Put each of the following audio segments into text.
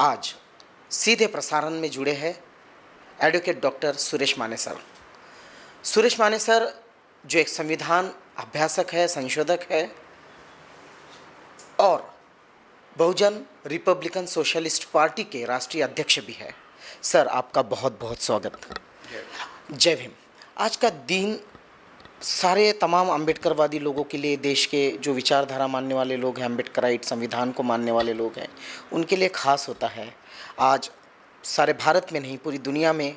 आज सीधे प्रसारण में जुड़े हैं एडवोकेट डॉक्टर सुरेश माने सर। सुरेश माने सर जो एक संविधान अभ्यासक है, संशोधक है और बहुजन रिपब्लिकन सोशलिस्ट पार्टी के राष्ट्रीय अध्यक्ष भी है। सर आपका बहुत बहुत स्वागत। जय भीम। आज का दिन सारे तमाम अम्बेडकरवादी लोगों के लिए, देश के जो विचारधारा मानने वाले लोग हैं, अम्बेडकराइट संविधान को मानने वाले लोग हैं, उनके लिए खास होता है। आज सारे भारत में नहीं, पूरी दुनिया में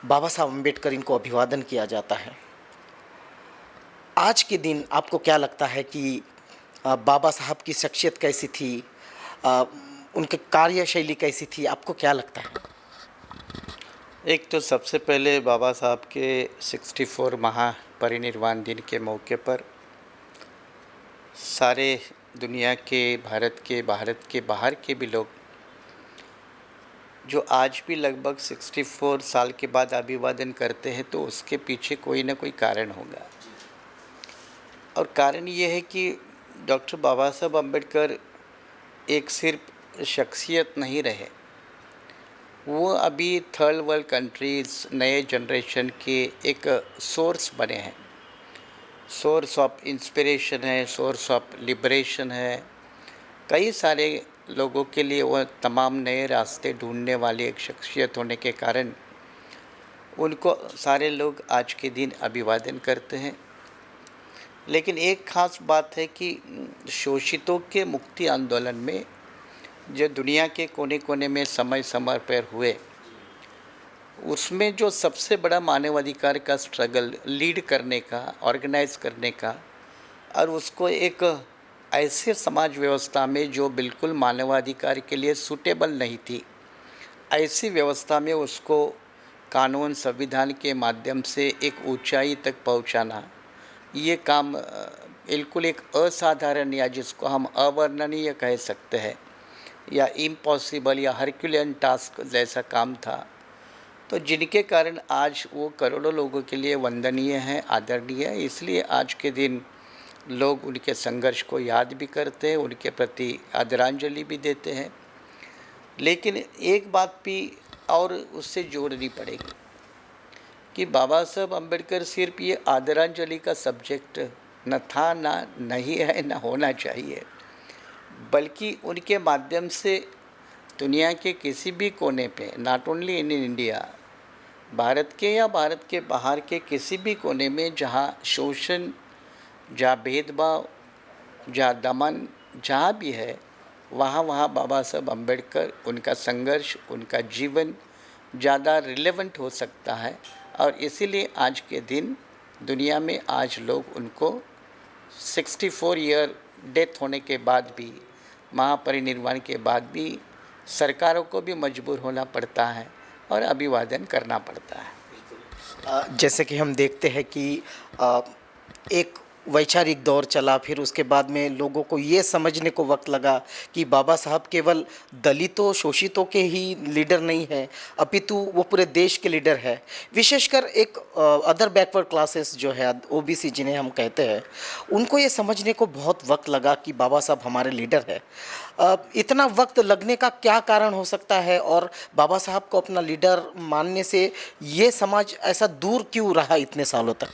बाबा साहब अम्बेडकर इनको अभिवादन किया जाता है। आज के दिन आपको क्या लगता है कि बाबा साहब की शख्सियत कैसी थी, उनकी कार्यशैली कैसी थी, आपको क्या लगता है? एक तो सबसे पहले बाबा साहब के 64 महापरिनिर्वाण दिन के मौके पर सारे दुनिया के, भारत के बाहर के भी लोग जो आज भी लगभग 64 साल के बाद अभिवादन करते हैं, तो उसके पीछे कोई ना कोई कारण होगा। और कारण ये है कि डॉक्टर बाबा साहब अम्बेडकर एक सिर्फ शख्सियत नहीं रहे, वो अभी थर्ड वर्ल्ड कंट्रीज़, नए जनरेशन के एक सोर्स बने हैं। सोर्स ऑफ इंस्पिरेशन है, सोर्स ऑफ लिबरेशन है। कई सारे लोगों के लिए वो तमाम नए रास्ते ढूंढने वाली एक शख्सियत होने के कारण उनको सारे लोग आज के दिन अभिवादन करते हैं। लेकिन एक ख़ास बात है कि शोषितों के मुक्ति आंदोलन में जो दुनिया के कोने कोने में समय समय पर हुए, उसमें जो सबसे बड़ा मानवाधिकार का स्ट्रगल लीड करने का, ऑर्गेनाइज करने का, और उसको एक ऐसे समाज व्यवस्था में जो बिल्कुल मानवाधिकार के लिए सूटेबल नहीं थी, ऐसी व्यवस्था में उसको कानून, संविधान के माध्यम से एक ऊंचाई तक पहुंचाना, ये काम बिल्कुल एक असाधारण, या जिसको हम अवर्णनीय कह सकते हैं, या इम्पॉसिबल या हरक्यूलियन टास्क जैसा काम था। तो जिनके कारण आज वो करोड़ों लोगों के लिए वंदनीय हैं, आदरणीय है। इसलिए आज के दिन लोग उनके संघर्ष को याद भी करते हैं, उनके प्रति आदरांजलि भी देते हैं। लेकिन एक बात भी और उससे जोड़नी पड़ेगी कि बाबा साहब अम्बेडकर सिर्फ ये आदरांजलि का सब्जेक्ट न था, ना नहीं है, ना होना चाहिए, बल्कि उनके माध्यम से दुनिया के किसी भी कोने पे, not only in India, Bharat के या भारत के बाहर के किसी भी कोने में जहाँ शोषण, जहाँ भेदभाव, जहाँ दमन, जहाँ भी है, वहाँ बाबा साहब अम्बेडकर, उनका संघर्ष, उनका जीवन ज़्यादा रिलेवेंट हो सकता है। और इसीलिए आज के दिन दुनिया में आज लोग उनको 64 ईयर डेथ होने के बाद भी, महापरिनिर्वाण के बाद भी, सरकारों को भी मजबूर होना पड़ता है और अभिवादन करना पड़ता है। जैसे कि हम देखते हैं कि एक वैचारिक दौर चला, फिर उसके बाद में लोगों को ये समझने को वक्त लगा कि बाबा साहब केवल दलितों, शोषितों के ही लीडर नहीं है, अपितु वो पूरे देश के लीडर है। विशेषकर एक अदर बैकवर्ड क्लासेस जो है, ओबीसी जिन्हें हम कहते हैं, उनको ये समझने को बहुत वक्त लगा कि बाबा साहब हमारे लीडर है। इतना वक्त लगने का क्या कारण हो सकता है, और बाबा साहब को अपना लीडर मानने से ये समाज ऐसा दूर क्यों रहा इतने सालों तक?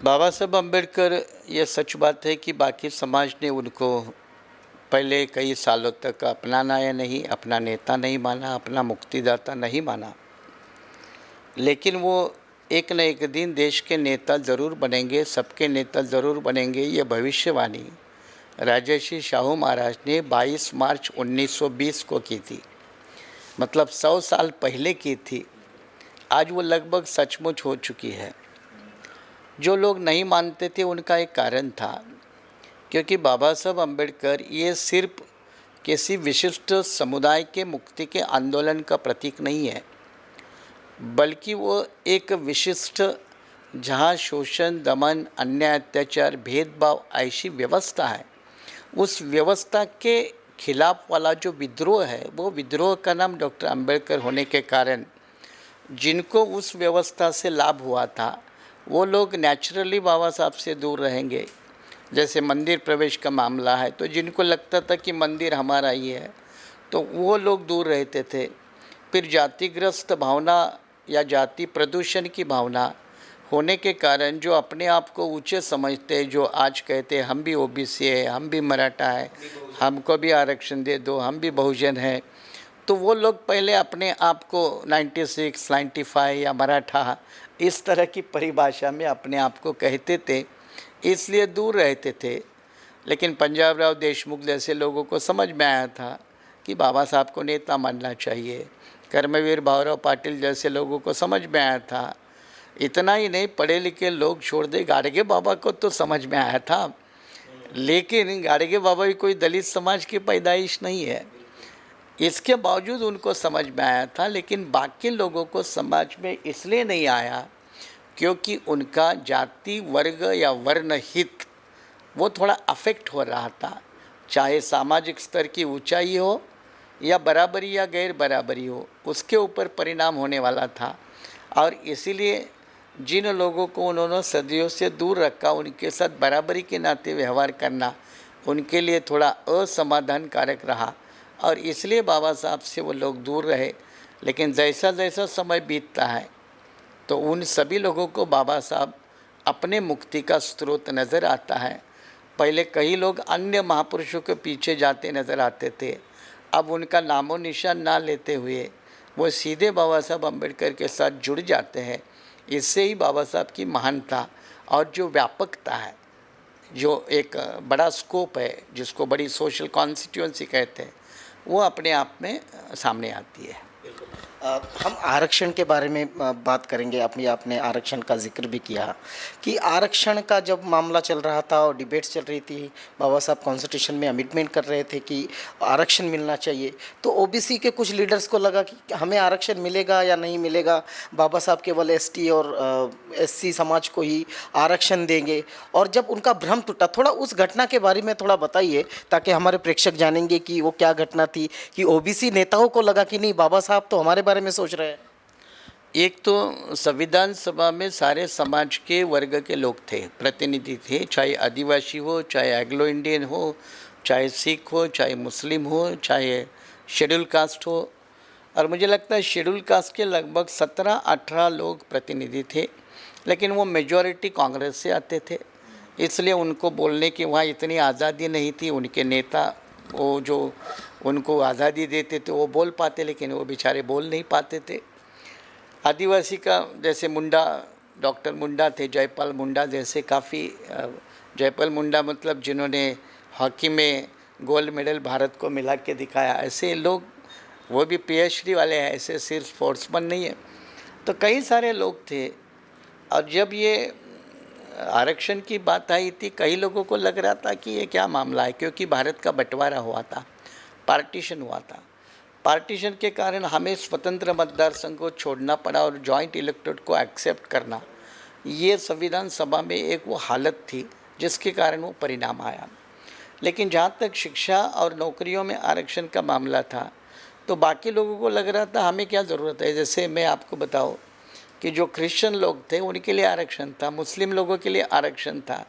बाबा साहब अम्बेडकर, ये सच बात है कि बाकी समाज ने उनको पहले कई सालों तक अपनाना या नहीं, अपना नेता नहीं माना, अपना मुक्तिदाता नहीं माना। लेकिन वो एक न एक दिन देश के नेता ज़रूर बनेंगे, सबके नेता ज़रूर बनेंगे, ये भविष्यवाणी राजर्षि शाहू महाराज ने 22 मार्च 1920 को की थी, मतलब 100 साल पहले की थी। आज वो लगभग सचमुच हो चुकी है। जो लोग नहीं मानते थे उनका एक कारण था, क्योंकि बाबा साहब अम्बेडकर ये सिर्फ किसी विशिष्ट समुदाय के मुक्ति के आंदोलन का प्रतीक नहीं है, बल्कि वो एक विशिष्ट, जहाँ शोषण, दमन, अन्याय, अत्याचार, भेदभाव ऐसी व्यवस्था है, उस व्यवस्था के खिलाफ वाला जो विद्रोह है, वो विद्रोह का नाम डॉक्टर अम्बेडकर होने के कारण जिनको उस व्यवस्था से लाभ हुआ था, वो लोग नेचुरली बाबा साहब से दूर रहेंगे। जैसे मंदिर प्रवेश का मामला है, तो जिनको लगता था कि मंदिर हमारा ही है तो वो लोग दूर रहते थे। फिर जातिग्रस्त भावना या जाति प्रदूषण की भावना होने के कारण जो अपने आप को ऊंचे समझते, जो आज कहते हैं हम भी ओबीसी है, हम भी मराठा है, हमको भी आरक्षण दे दो, हम भी बहुजन है, तो वो लोग पहले अपने आप को 96, 95 या मराठा इस तरह की परिभाषा में अपने आप को कहते थे, इसलिए दूर रहते थे। लेकिन पंजाब राव देशमुख जैसे लोगों को समझ में आया था कि बाबा साहब को नेता मानना चाहिए। कर्मवीर भाऊराव पाटिल जैसे लोगों को समझ में आया था। इतना ही नहीं, पढ़े लिखे लोग छोड़ दे, गाडगे बाबा को तो समझ में आया था, लेकिन गाडगे बाबा भी कोई दलित समाज की पैदाइश नहीं है। इसके बावजूद उनको समझ में आया था, लेकिन बाकी लोगों को समझ में इसलिए नहीं आया क्योंकि उनका जाति वर्ग या वर्ण हित वो थोड़ा अफेक्ट हो रहा था, चाहे सामाजिक स्तर की ऊंचाई हो या बराबरी या गैर बराबरी हो, उसके ऊपर परिणाम होने वाला था। और इसीलिए जिन लोगों को उन्होंने सदियों से दूर रखा, उनके साथ बराबरी के नाते व्यवहार करना उनके लिए थोड़ा असमाधानकारक रहा और इसलिए बाबा साहब से वो लोग दूर रहे। लेकिन जैसा जैसा समय बीतता है तो उन सभी लोगों को बाबा साहब अपने मुक्ति का स्रोत नज़र आता है। पहले कई लोग अन्य महापुरुषों के पीछे जाते नज़र आते थे, अब उनका नामो निशान ना लेते हुए वो सीधे बाबा साहब अम्बेडकर के साथ जुड़ जाते हैं। इससे ही बाबा साहब की महानता और जो व्यापकता है, जो एक बड़ा स्कोप है, जिसको बड़ी सोशल कॉन्स्टिट्यूएंसी कहते हैं, वो अपने आप में सामने आती है। हम आरक्षण के बारे में बात करेंगे। आपने आरक्षण का जिक्र भी किया कि आरक्षण का जब मामला चल रहा था और डिबेट्स चल रही थी, बाबा साहब कॉन्स्टिट्यूशन में अमेंडमेंट कर रहे थे कि आरक्षण मिलना चाहिए, तो ओबीसी के कुछ लीडर्स को लगा कि हमें आरक्षण मिलेगा या नहीं मिलेगा, बाबा साहब केवल एसटी और एससी समाज को ही आरक्षण देंगे। और जब उनका भ्रम टूटा, थोड़ा उस घटना के बारे में थोड़ा बताइए ताकि हमारे प्रेक्षक जानेंगे कि वो क्या घटना थी कि ओबीसी नेताओं को लगा कि नहीं, बाबा साहब तो हमारे बारे में सोच रहे हैं। एक तो संविधान सभा में सारे समाज के वर्ग के लोग थे, प्रतिनिधि थे, चाहे आदिवासी हो, चाहे एग्लो इंडियन हो, चाहे सिख हो, चाहे मुस्लिम हो, चाहे शेड्यूल कास्ट हो। और मुझे लगता है शेड्यूल कास्ट के लगभग 17-18 लोग प्रतिनिधि थे, लेकिन वो मेजॉरिटी कांग्रेस से आते थे, इसलिए उनको बोलने की वहाँ इतनी आज़ादी नहीं थी। उनके नेता वो जो उनको आज़ादी देते थे वो बोल पाते, लेकिन वो बेचारे बोल नहीं पाते थे। आदिवासी का जैसे मुंडा, डॉक्टर मुंडा थे, जयपाल मुंडा जैसे काफ़ी, जयपाल मुंडा मतलब जिन्होंने हॉकी में गोल्ड मेडल भारत को मिला के दिखाया, ऐसे लोग, वो भी पीएचडी वाले हैं, ऐसे सिर्फ स्पोर्ट्समैन नहीं है। तो कई सारे लोग थे। और जब ये आरक्षण की बात आई थी, कई लोगों को लग रहा था कि ये क्या मामला है, क्योंकि भारत का बंटवारा हुआ था, पार्टीशन हुआ था। पार्टीशन के कारण हमें स्वतंत्र मतदार संघ को छोड़ना पड़ा और जॉइंट इलेक्टोरेट को एक्सेप्ट करना, ये संविधान सभा में एक वो हालत थी जिसके कारण वो परिणाम आया। लेकिन जहाँ तक शिक्षा और नौकरियों में आरक्षण का मामला था, तो बाकी लोगों को लग रहा था हमें क्या ज़रूरत है। जैसे मैं आपको बताऊँ कि जो क्रिश्चियन लोग थे उनके लिए आरक्षण था, मुस्लिम लोगों के लिए आरक्षण था,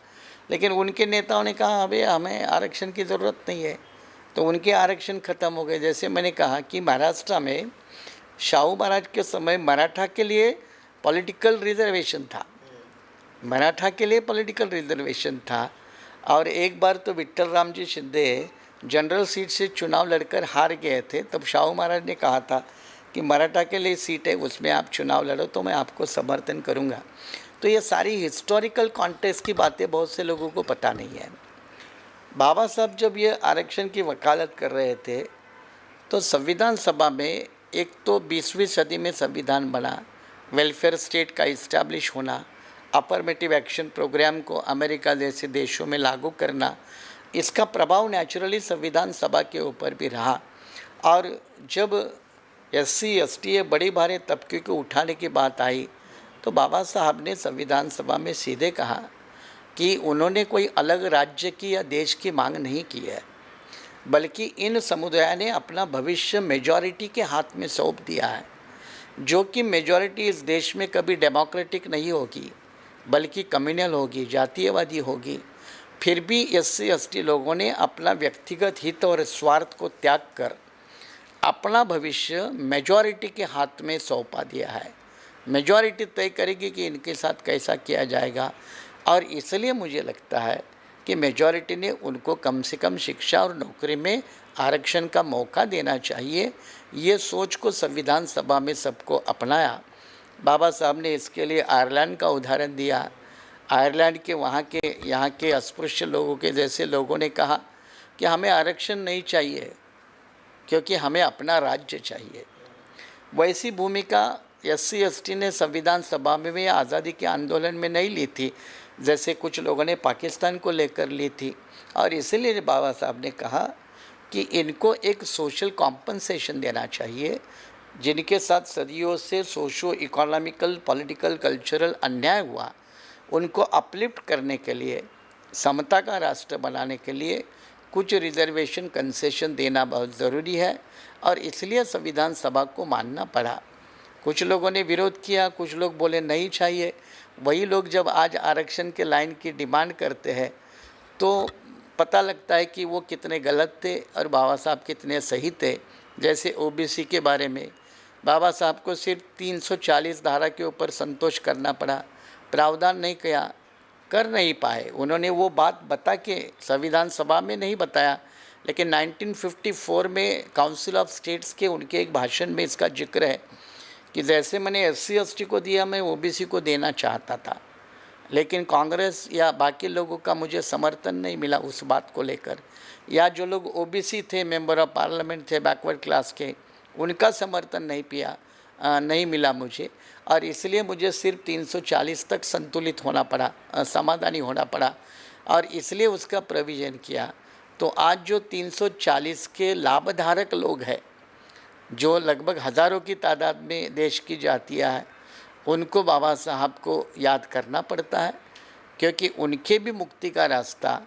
लेकिन उनके नेताओं ने कहा अबे हमें आरक्षण की ज़रूरत नहीं है, तो उनके आरक्षण ख़त्म हो गए। जैसे मैंने कहा कि महाराष्ट्र में शाहू महाराज के समय मराठा के लिए पॉलिटिकल रिजर्वेशन था, मराठा के लिए पॉलिटिकल रिजर्वेशन था। और एक बार तो विट्ठल राम जी शिंदे जनरल सीट से चुनाव लड़कर हार गए थे, तब शाहू महाराज ने कहा था कि मराठा के लिए सीट है, उसमें आप चुनाव लड़ो तो मैं आपको समर्थन करूंगा। तो ये सारी हिस्टोरिकल कॉन्टेक्स्ट की बातें बहुत से लोगों को पता नहीं है। बाबा साहब जब ये आरक्षण की वकालत कर रहे थे तो संविधान सभा में एक तो 20वीं सदी में संविधान बना, वेलफेयर स्टेट का इस्टेब्लिश होना, अफर्मेटिव एक्शन प्रोग्राम को अमेरिका जैसे देशों में लागू करना, इसका प्रभाव नेचुरली संविधान सभा के ऊपर भी रहा। और जब एससी एसटी बड़े भारी तबके को उठाने की बात आई तो बाबा साहब ने संविधान सभा में सीधे कहा कि उन्होंने कोई अलग राज्य की या देश की मांग नहीं की है, बल्कि इन समुदाय ने अपना भविष्य मेजॉरिटी के हाथ में सौंप दिया है, जो कि मेजॉरिटी इस देश में कभी डेमोक्रेटिक नहीं होगी, बल्कि कम्युनल होगी, जातीयवादी होगी। फिर भी SC/ST लोगों ने अपना व्यक्तिगत हित और स्वार्थ को त्याग कर अपना भविष्य मेजॉरिटी के हाथ में सौंपा दिया है। मेजॉरिटी तय करेगी कि इनके साथ कैसा किया जाएगा, और इसलिए मुझे लगता है कि मेजॉरिटी ने उनको कम से कम शिक्षा और नौकरी में आरक्षण का मौका देना चाहिए। ये सोच को संविधान सभा में सबको अपनाया। बाबा साहब ने इसके लिए आयरलैंड का उदाहरण दिया। आयरलैंड के वहाँ के यहाँ के अस्पृश्य लोगों के जैसे लोगों ने कहा कि हमें आरक्षण नहीं चाहिए क्योंकि हमें अपना राज्य चाहिए। वैसी भूमिका SC/ST ने संविधान सभा में भी आज़ादी के आंदोलन में नहीं ली थी, जैसे कुछ लोगों ने पाकिस्तान को लेकर ली थी। और इसीलिए बाबा साहब ने कहा कि इनको एक सोशल कॉम्पनसेशन देना चाहिए। जिनके साथ सदियों से सोशो इकोनॉमिकल, पॉलिटिकल, कल्चरल अन्याय हुआ, उनको अपलिफ्ट करने के लिए, समता का राष्ट्र बनाने के लिए कुछ रिजर्वेशन, कंसेशन देना बहुत ज़रूरी है। और इसलिए संविधान सभा को मानना पड़ा। कुछ लोगों ने विरोध किया, कुछ लोग बोले नहीं चाहिए। वही लोग जब आज आरक्षण के लाइन की डिमांड करते हैं तो पता लगता है कि वो कितने गलत थे और बाबा साहब कितने सही थे। जैसे OBC के बारे में बाबा साहब को सिर्फ 340 धारा के ऊपर संतोष करना पड़ा, प्रावधान नहीं किया, कर नहीं पाए। उन्होंने वो बात बता के संविधान सभा में नहीं बताया, लेकिन 1954 में काउंसिल ऑफ स्टेट्स के उनके एक भाषण में इसका जिक्र है कि जैसे मैंने SC/ST को दिया, मैं OBC को देना चाहता था, लेकिन कांग्रेस या बाकी लोगों का मुझे समर्थन नहीं मिला उस बात को लेकर, या जो लोग OBC थे, मेंबर ऑफ पार्लियामेंट थे बैकवर्ड क्लास के, उनका समर्थन नहीं मिला मुझे, और इसलिए मुझे सिर्फ 340 तक संतुलित होना पड़ा, समाधानी होना पड़ा, और इसलिए उसका प्रोविज़न किया। तो आज जो 340 के लाभधारक लोग हैं, जो लगभग हज़ारों की तादाद में देश की जातियाँ हैं, उनको बाबा साहब को याद करना पड़ता है, क्योंकि उनके भी मुक्ति का रास्ता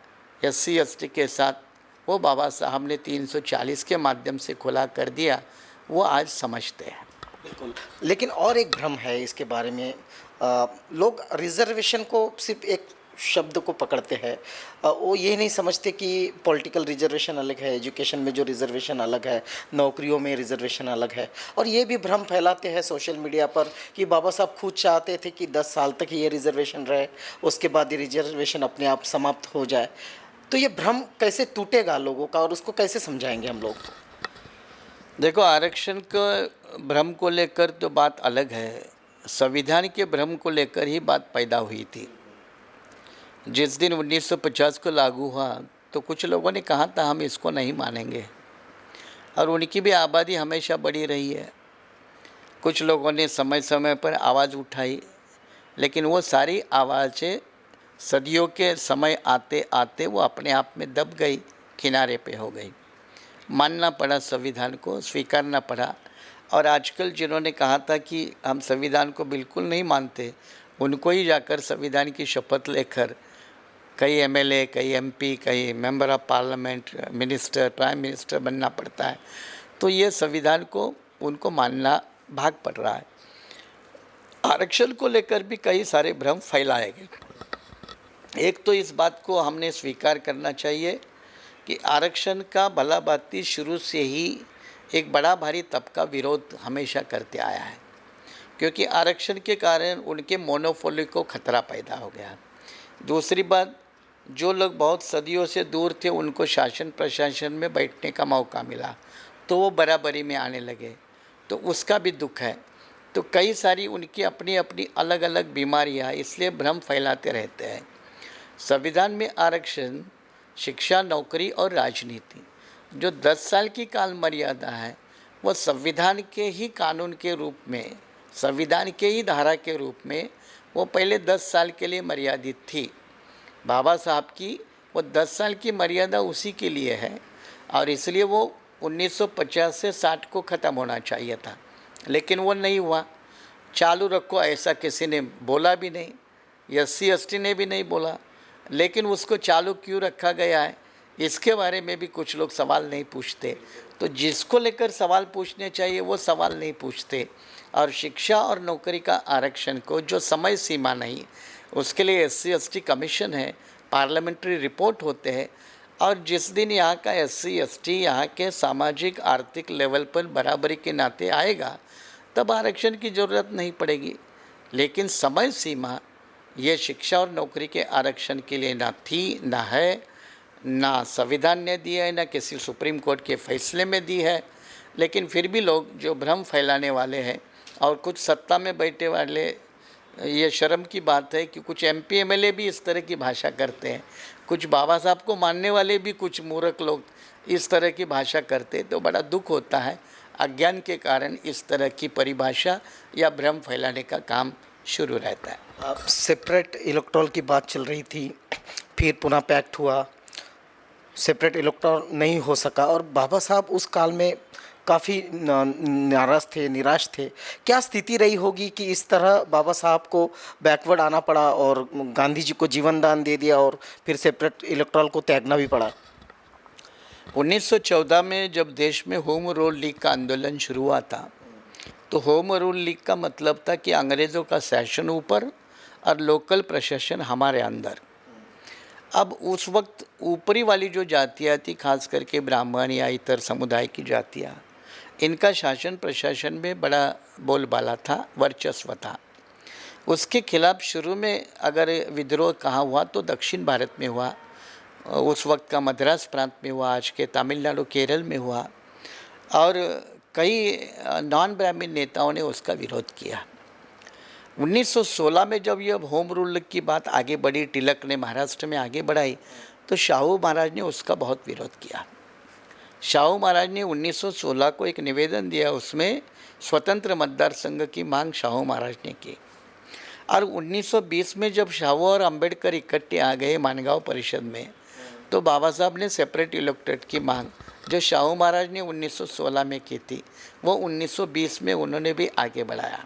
SC/ST के साथ वो बाबा साहब ने 340 के माध्यम से खुला कर दिया, वो आज समझते हैं। बिल्कुल, लेकिन और एक भ्रम है इसके बारे में। लोग रिजर्वेशन को सिर्फ एक शब्द को पकड़ते हैं। वो ये नहीं समझते कि पॉलिटिकल रिजर्वेशन अलग है, एजुकेशन में जो रिजर्वेशन अलग है, नौकरियों में रिजर्वेशन अलग है। और ये भी भ्रम फैलाते हैं सोशल मीडिया पर कि बाबा साहब खुद चाहते थे कि 10 साल तक ये रिजर्वेशन रहे, उसके बाद ये रिजर्वेशन अपने आप समाप्त हो जाए। तो ये भ्रम कैसे टूटेगा लोगों का, और उसको कैसे समझाएंगे हम लोग? देखो, आरक्षण का भ्रम को लेकर तो बात अलग है, संविधान के भ्रम को लेकर ही बात पैदा हुई थी। जिस दिन 1950 को लागू हुआ तो कुछ लोगों ने कहा था हम इसको नहीं मानेंगे, और उनकी भी आबादी हमेशा बढ़ी रही है। कुछ लोगों ने समय समय पर आवाज़ उठाई, लेकिन वो सारी आवाज़ें सदियों के समय आते आते वो अपने आप में दब गई, किनारे पे हो गई। मानना पड़ा, संविधान को स्वीकारना पड़ा। और आजकल जिन्होंने कहा था कि हम संविधान को बिल्कुल नहीं मानते, उनको ही जाकर संविधान की शपथ लेकर कई MLA, कई MP, कई member of parliament, minister, prime minister बनना पड़ता है। तो ये संविधान को उनको मानना भाग पड़ रहा है। आरक्षण को लेकर भी कई सारे भ्रम फैलाए गए। एक तो इस बात को हमने स्वीकार करना चाहिए कि आरक्षण का भलाभांति शुरू से ही एक बड़ा भारी तबका विरोध हमेशा करते आया है, क्योंकि आरक्षण के कारण उनके मोनोपोली को खतरा पैदा हो गया। दूसरी बात, जो लोग बहुत सदियों से दूर थे उनको शासन प्रशासन में बैठने का मौका मिला, तो वो बराबरी में आने लगे, तो उसका भी दुख है। तो कई सारी उनकी अपनी अपनी अलग अलग बीमारियाँ, इसलिए भ्रम फैलाते रहते हैं। संविधान में आरक्षण शिक्षा, नौकरी और राजनीति, जो 10 साल की काल मर्यादा है, वो संविधान के ही कानून के रूप में, संविधान के ही धारा के रूप में वो पहले 10 साल के लिए मर्यादित थी। बाबा साहब की वो 10 साल की मर्यादा उसी के लिए है, और इसलिए वो 1950 से 60 को ख़त्म होना चाहिए था, लेकिन वो नहीं हुआ। चालू रखो ऐसा किसी ने बोला भी नहीं, SC/ST ने भी नहीं बोला, लेकिन उसको चालू क्यों रखा गया है इसके बारे में भी कुछ लोग सवाल नहीं पूछते। तो जिसको लेकर सवाल पूछने चाहिए वो सवाल नहीं पूछते। और शिक्षा और नौकरी का आरक्षण को जो समय सीमा नहीं, उसके लिए SC/ST कमीशन है, पार्लियामेंट्री रिपोर्ट होते हैं, और जिस दिन यहाँ का SC ST यहाँ के सामाजिक आर्थिक लेवल पर बराबरी के नाते आएगा तब आरक्षण की ज़रूरत नहीं पड़ेगी। लेकिन समय सीमा ये शिक्षा और नौकरी के आरक्षण के लिए ना थी, ना है, ना संविधान ने दी है, ना किसी सुप्रीम कोर्ट के फैसले में दी है। लेकिन फिर भी लोग जो भ्रम फैलाने वाले हैं और कुछ सत्ता में बैठे वाले, ये शर्म की बात है कि कुछ MP MLA भी इस तरह की भाषा करते हैं, कुछ बाबा साहब को मानने वाले भी कुछ मूर्ख लोग इस तरह की भाषा करते हैं, तो बड़ा दुख होता है। अज्ञान के कारण इस तरह की परिभाषा या भ्रम फैलाने का काम शुरू रहता है। सेपरेट इलेक्टोरल की बात चल रही थी, फिर पुनः पैक्ट हुआ, सेपरेट इलेक्टोरल नहीं हो सका और बाबा साहब उस काल में काफ़ी नाराज़ थे, निराश थे। क्या स्थिति रही होगी कि इस तरह बाबा साहब को बैकवर्ड आना पड़ा और गांधी जी को जीवन दान दे दिया और फिर सेपरेट इलेक्टोरल को त्यागना भी पड़ा? 1914 में जब देश में होम रूल लीग का आंदोलन शुरू हुआ था, तो होम रूल लीग का मतलब था कि अंग्रेज़ों का शासन ऊपर और लोकल प्रशासन हमारे अंदर। अब उस वक्त ऊपरी वाली जो जातियाँ थी, खास करके ब्राह्मण या इतर समुदाय की जातियाँ, इनका शासन प्रशासन में बड़ा बोलबाला था, वर्चस्व था। उसके खिलाफ शुरू में अगर विद्रोह कहाँ हुआ तो दक्षिण भारत में हुआ, उस वक्त का मद्रास प्रांत में हुआ, आज के तमिलनाडु केरल में हुआ, और कई नॉन ब्राह्मण नेताओं ने उसका विरोध किया। 1916 में जब यह होम रूल की बात आगे बढ़ी, तिलक ने महाराष्ट्र में आगे बढ़ाई, तो शाहू महाराज ने उसका बहुत विरोध किया। शाहू महाराज ने 1916 को एक निवेदन दिया, उसमें स्वतंत्र मतदार संघ की मांग शाहू महाराज ने की। और 1920 में जब शाहू और अंबेडकर इकट्ठे आ गए मानगांव परिषद में, तो बाबा साहब ने सेपरेट इलेक्टोरेट की मांग जो शाहू महाराज ने 1916 में की थी, वो 1920 में उन्होंने भी आगे बढ़ाया।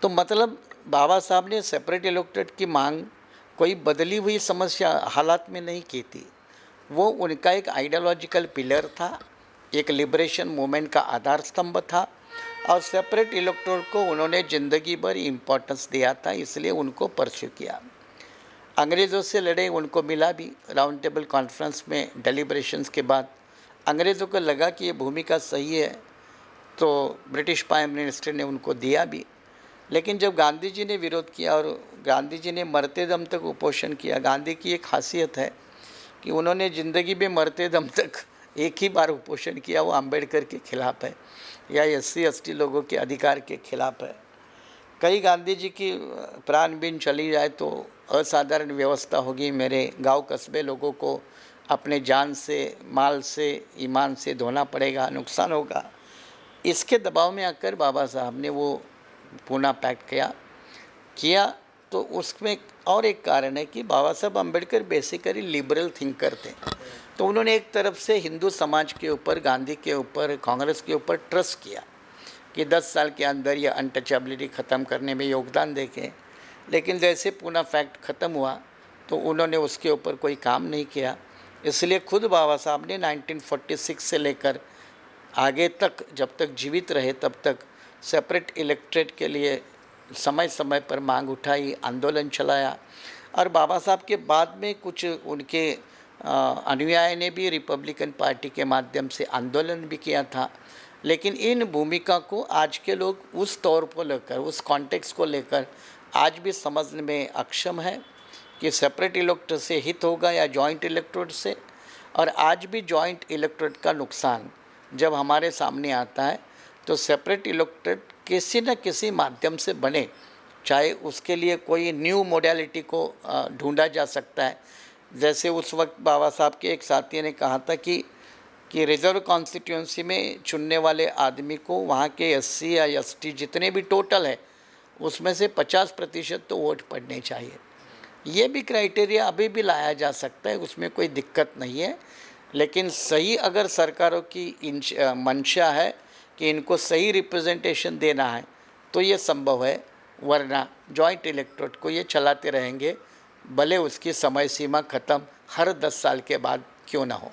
तो मतलब बाबा साहब ने सेपरेट इलेक्टोरेट की मांग कोई बदली हुई समस्या हालात में नहीं की थी, वो उनका एक आइडियोलॉजिकल पिलर था, एक लिबरेशन मूवमेंट का आधार स्तंभ था, और सेपरेट इलेक्टोरेट को उन्होंने ज़िंदगी भर इम्पोर्टेंस दिया था, इसलिए उनको परस्यू किया। अंग्रेज़ों से लड़े, उनको मिला भी। राउंड टेबल कॉन्फ्रेंस में डेलिब्रेशंस के बाद अंग्रेज़ों को लगा कि ये भूमिका सही है, तो ब्रिटिश प्राइम मिनिस्टर ने उनको दिया भी। लेकिन जब गांधी जी ने विरोध किया और गांधी जी ने मरते दम तक उपोषण किया, गांधी की एक खासियत है कि उन्होंने ज़िंदगी में मरते दम तक एक ही बार उपोषण किया, वो अंबेडकर के खिलाफ है या SC ST लोगों के अधिकार के खिलाफ है। कई गांधी जी की प्राण बीन चली जाए तो असाधारण व्यवस्था होगी, मेरे गांव कस्बे लोगों को अपने जान से, माल से, ईमान से धोना पड़ेगा, नुकसान होगा। इसके दबाव में आकर बाबा साहब ने वो पुनः पैक्ट किया। तो उसमें और एक कारण है कि बाबा Saheb Ambedkar basically liberal thinker थे, तो उन्होंने एक तरफ से हिंदू समाज के ऊपर, गांधी के ऊपर, कांग्रेस के ऊपर ट्रस्ट किया कि 10 साल के अंदर ये अनटचेबिलिटी ख़त्म करने में योगदान देंगे। लेकिन जैसे पुनः फैक्ट ख़त्म हुआ तो उन्होंने उसके ऊपर कोई काम नहीं किया। इसलिए खुद बाबा साहब ने 1946 से लेकर आगे तक, जब तक जीवित रहे तब तक सेपरेट इलेक्टोरेट के लिए समय समय पर मांग उठाई, आंदोलन चलाया। और बाबा साहब के बाद में कुछ उनके अनुयायी ने भी रिपब्लिकन पार्टी के माध्यम से आंदोलन भी किया था। लेकिन इन भूमिका को आज के लोग उस तौर पर लेकर, उस कॉन्टेक्स्ट को लेकर आज भी समझने में अक्षम है कि सेपरेट इलेक्टोरेट से हित होगा या जॉइंट इलेक्टोरेट से। और आज भी जॉइंट इलेक्टोरेट का नुकसान जब हमारे सामने आता है तो सेपरेट इलेक्टोरेट किसी न किसी माध्यम से बने, चाहे उसके लिए कोई न्यू मोडालिटी को ढूंढा जा सकता है। जैसे उस वक्त बाबा साहब के एक साथी ने कहा था कि रिजर्व कॉन्स्टिट्यूंसी में चुनने वाले आदमी को वहाँ के SC या ST जितने भी टोटल है उसमें से 50% तो वोट पड़ने चाहिए। ये भी क्राइटेरिया अभी भी लाया जा सकता है, उसमें कोई दिक्कत नहीं है। लेकिन सही अगर सरकारों की मंशा है कि इनको सही रिप्रेजेंटेशन देना है तो ये संभव है, वरना जॉइंट इलेक्टोरेट को ये चलाते रहेंगे, भले उसकी समय सीमा ख़त्म हर 10 साल के बाद क्यों ना हो।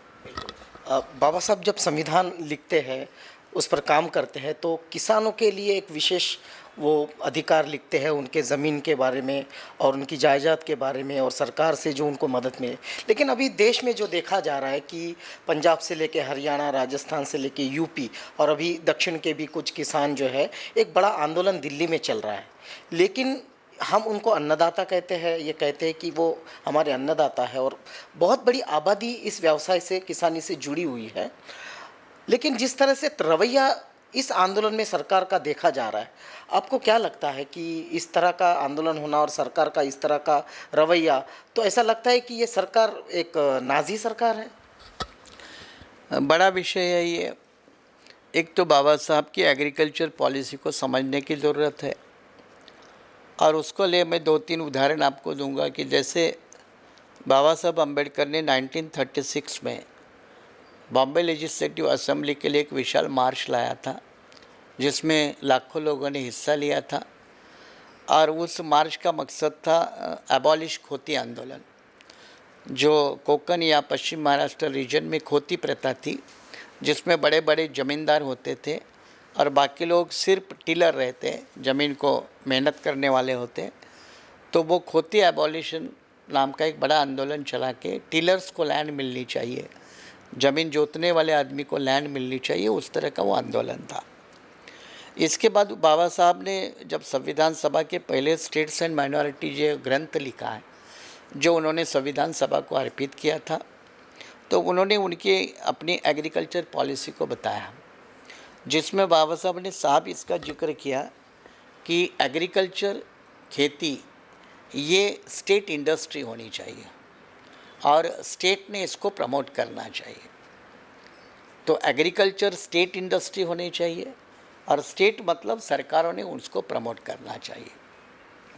बाबा साहब जब संविधान लिखते हैं, उस पर काम करते हैं, तो किसानों के लिए एक विशेष वो अधिकार लिखते हैं उनके ज़मीन के बारे में और उनकी जायदाद के बारे में और सरकार से जो उनको मदद मिले। लेकिन अभी देश में जो देखा जा रहा है कि पंजाब से लेके हरियाणा, राजस्थान से लेके यूपी और अभी दक्षिण के भी कुछ किसान जो है, एक बड़ा आंदोलन दिल्ली में चल रहा है। लेकिन हम उनको अन्नदाता कहते हैं, ये कहते हैं कि वो हमारे अन्नदाता है और बहुत बड़ी आबादी इस व्यवसाय से, किसानी से जुड़ी हुई है। लेकिन जिस तरह से रवैया इस आंदोलन में सरकार का देखा जा रहा है, आपको क्या लगता है कि इस तरह का आंदोलन होना और सरकार का इस तरह का रवैया, तो ऐसा लगता है कि ये सरकार एक नाज़ी सरकार है? बड़ा विषय है ये। एक तो बाबा साहब की एग्रीकल्चर पॉलिसी को समझने की ज़रूरत है, और उसको लिए मैं 2-3 उदाहरण आपको दूंगा कि जैसे बाबा साहब अम्बेडकर ने 1936 में बॉम्बे लेजिस्लेटिव असेंबली के लिए एक विशाल मार्च लाया था, जिसमें लाखों लोगों ने हिस्सा लिया था। और उस मार्च का मकसद था एबॉलिश खोती आंदोलन। जो कोंकण या पश्चिम महाराष्ट्र रीजन में खोती प्रथा थी, जिसमें बड़े बड़े ज़मींदार होते थे और बाकी लोग सिर्फ टिलर रहते, ज़मीन को मेहनत करने वाले होते। तो वो खोती एबॉलिशन नाम का एक बड़ा आंदोलन चला के टिलर्स को लैंड मिलनी चाहिए, ज़मीन जोतने वाले आदमी को लैंड मिलनी चाहिए, उस तरह का वो आंदोलन था। इसके बाद बाबा साहब ने जब संविधान सभा के पहले स्टेट्स एंड माइनॉरिटीज ग्रंथ लिखा है, जो उन्होंने संविधान सभा को अर्पित किया था, तो उन्होंने उनकी अपनी एग्रीकल्चर पॉलिसी को बताया, जिसमें बाबा साहब ने साहब इसका जिक्र किया कि एग्रीकल्चर, खेती, ये स्टेट इंडस्ट्री होनी चाहिए और स्टेट ने इसको प्रमोट करना चाहिए। तो एग्रीकल्चर स्टेट इंडस्ट्री होनी चाहिए और स्टेट मतलब सरकारों ने उसको प्रमोट करना चाहिए।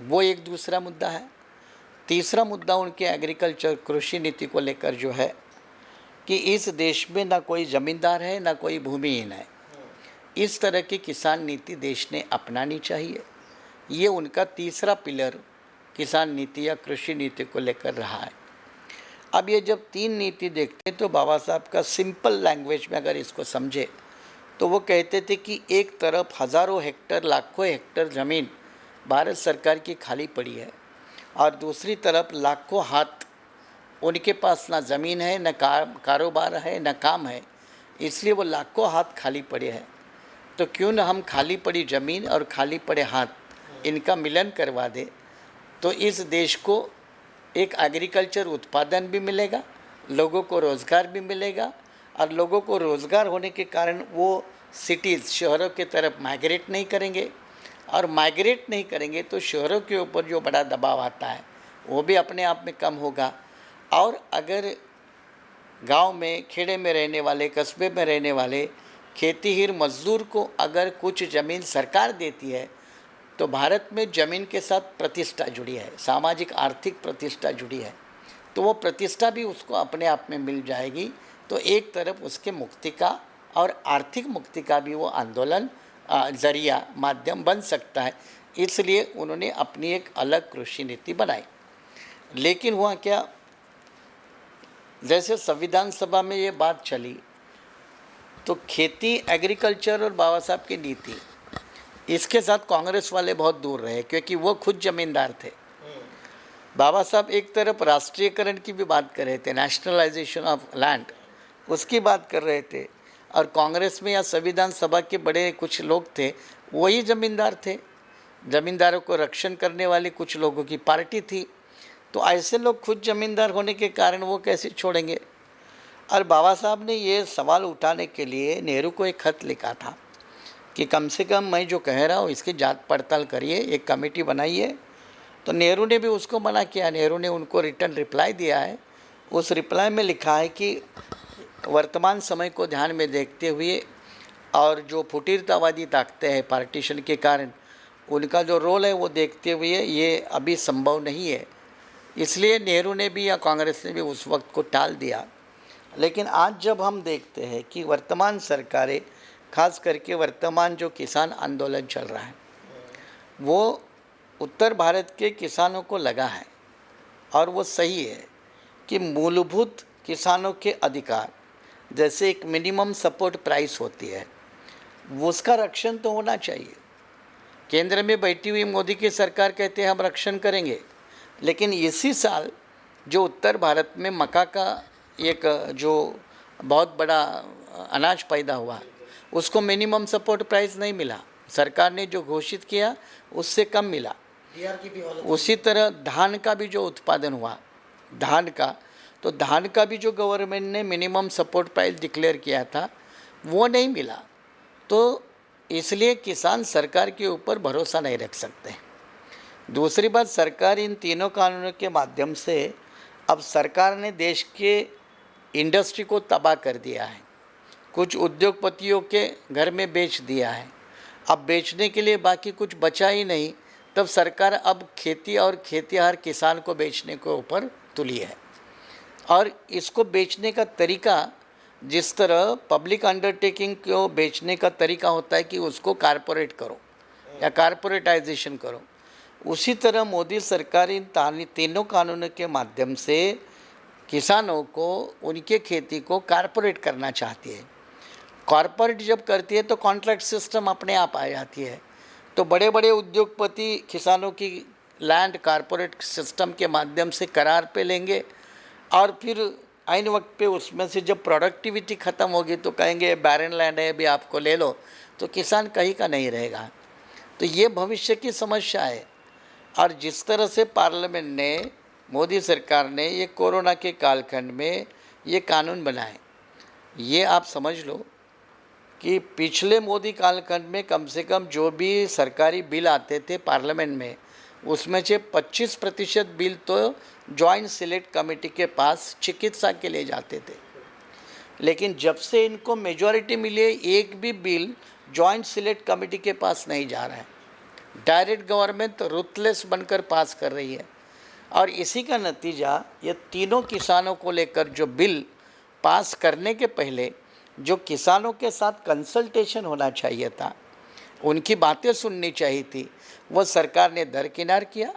वो एक दूसरा मुद्दा है। तीसरा मुद्दा उनके एग्रीकल्चर कृषि नीति को लेकर जो है कि इस देश में ना कोई ज़मींदार है ना कोई भूमिहीन है, इस तरह की किसान नीति देश ने अपनानी चाहिए। ये उनका तीसरा पिलर किसान नीति या कृषि नीति को लेकर रहा है। अब ये जब 3 नीति देखते हैं तो बाबा साहब का सिंपल लैंग्वेज में अगर इसको समझे तो वो कहते थे कि एक तरफ हज़ारों हेक्टर, लाखों हेक्टर ज़मीन भारत सरकार की खाली पड़ी है और दूसरी तरफ लाखों हाथ उनके पास ना ज़मीन है, न कारोबार है, न काम है, इसलिए वो लाखों हाथ खाली पड़े हैं। तो क्यों ना हम खाली पड़ी ज़मीन और खाली पड़े हाथ इनका मिलन करवा दे, तो इस देश को एक एग्रीकल्चर उत्पादन भी मिलेगा, लोगों को रोज़गार भी मिलेगा और लोगों को रोज़गार होने के कारण वो सिटीज़, शहरों के तरफ माइग्रेट नहीं करेंगे और माइग्रेट नहीं करेंगे तो शहरों के ऊपर जो बड़ा दबाव आता है वो भी अपने आप में कम होगा। और अगर गांव में, खेड़े में रहने वाले, कस्बे में रहने वाले खेतीहीर मजदूर को अगर कुछ ज़मीन सरकार देती है तो भारत में ज़मीन के साथ प्रतिष्ठा जुड़ी है, सामाजिक आर्थिक प्रतिष्ठा जुड़ी है, तो वो प्रतिष्ठा भी उसको अपने आप में मिल जाएगी। तो एक तरफ उसके मुक्ति का और आर्थिक मुक्ति का भी वो आंदोलन ज़रिया, माध्यम बन सकता है। इसलिए उन्होंने अपनी एक अलग कृषि नीति बनाई। लेकिन हुआ क्या, जैसे संविधान सभा में ये बात चली तो खेती, एग्रीकल्चर और बाबा साहब की नीति, इसके साथ कांग्रेस वाले बहुत दूर रहे क्योंकि वो खुद ज़मींदार थे। बाबा साहब एक तरफ राष्ट्रीयकरण की भी बात कर रहे थे, नेशनलाइजेशन ऑफ लैंड, उसकी बात कर रहे थे, और कांग्रेस में या संविधान सभा के बड़े कुछ लोग थे, वही ज़मींदार थे। ज़मींदारों को रक्षण करने वाली कुछ लोगों की पार्टी थी। तो ऐसे लोग खुद ज़मींदार होने के कारण वो कैसे छोड़ेंगे। और बाबा साहब ने ये सवाल उठाने के लिए नेहरू को एक खत लिखा था कि कम से कम मैं जो कह रहा हूँ इसकी जांच पड़ताल करिए, एक कमेटी बनाइए। तो नेहरू ने भी उसको मना किया। नेहरू ने उनको रिटर्न रिप्लाई दिया है। उस रिप्लाई में लिखा है कि वर्तमान समय को ध्यान में देखते हुए और जो फुटीरतावादी ताकतें हैं पार्टीशन के कारण, उनका जो रोल है वो देखते हुए ये अभी संभव नहीं है। इसलिए नेहरू ने भी या कांग्रेस ने भी उस वक्त को टाल दिया। लेकिन आज जब हम देखते हैं कि वर्तमान सरकारें, खास करके वर्तमान जो किसान आंदोलन चल रहा है, वो उत्तर भारत के किसानों को लगा है और वो सही है कि मूलभूत किसानों के अधिकार, जैसे एक मिनिमम सपोर्ट प्राइस होती है, वो उसका रक्षण तो होना चाहिए। केंद्र में बैठी हुई मोदी की सरकार कहते हैं हम रक्षण करेंगे, लेकिन इसी साल जो उत्तर भारत में मक्का का एक जो बहुत बड़ा अनाज पैदा हुआ, उसको मिनिमम सपोर्ट प्राइस नहीं मिला। सरकार ने जो घोषित किया उससे कम मिला। बिहार की भी हालत उसी तरह धान का भी जो उत्पादन हुआ, धान का भी जो गवर्नमेंट ने मिनिमम सपोर्ट प्राइस डिक्लेयर किया था वो नहीं मिला। तो इसलिए किसान सरकार के ऊपर भरोसा नहीं रख सकते। दूसरी बात, सरकार इन तीनों कानूनों के माध्यम से अब सरकार ने देश के इंडस्ट्री को तबाह कर दिया है, कुछ उद्योगपतियों के घर में बेच दिया है। अब बेचने के लिए बाकी कुछ बचा ही नहीं, तब सरकार अब खेती और खेतिहर किसान को बेचने के ऊपर तुली है। और इसको बेचने का तरीका, जिस तरह पब्लिक अंडरटेकिंग को बेचने का तरीका होता है कि उसको कारपोरेट करो या कारपोरेटाइजेशन करो, उसी तरह मोदी सरकार इन तीनों कानूनों के माध्यम से किसानों को उनके खेती को कारपोरेट करना चाहती है। कॉरपोरेट जब करती है तो कॉन्ट्रैक्ट सिस्टम अपने आप आ जाती है। तो बड़े बड़े उद्योगपति किसानों की लैंड कॉरपोरेट सिस्टम के माध्यम से करार पे लेंगे और फिर आइन वक्त पे उसमें से जब प्रोडक्टिविटी ख़त्म होगी तो कहेंगे बैरन लैंड है, अभी आपको ले लो, तो किसान कहीं का नहीं रहेगा। तो ये भविष्य की समस्या है। और जिस तरह से पार्लियामेंट ने, मोदी सरकार ने ये कोरोना के कालखंड में ये कानून बनाए, ये आप समझ लो कि पिछले मोदी कालखंड में कम से कम जो भी सरकारी बिल आते थे पार्लियामेंट में, उसमें से 25% बिल तो जॉइंट सिलेक्ट कमेटी के पास चिकित्सा के लिए जाते थे। लेकिन जब से इनको मेजॉरिटी मिली है, एक भी बिल जॉइंट सिलेक्ट कमेटी के पास नहीं जा रहा है। डायरेक्ट गवर्नमेंट रुथलेस बनकर पास कर रही है। और इसी का नतीजा, ये तीनों किसानों को लेकर जो बिल पास करने के पहले जो किसानों के साथ कंसल्टेशन होना चाहिए था, उनकी बातें सुननी चाहिए थी, वो सरकार ने दरकिनार किया।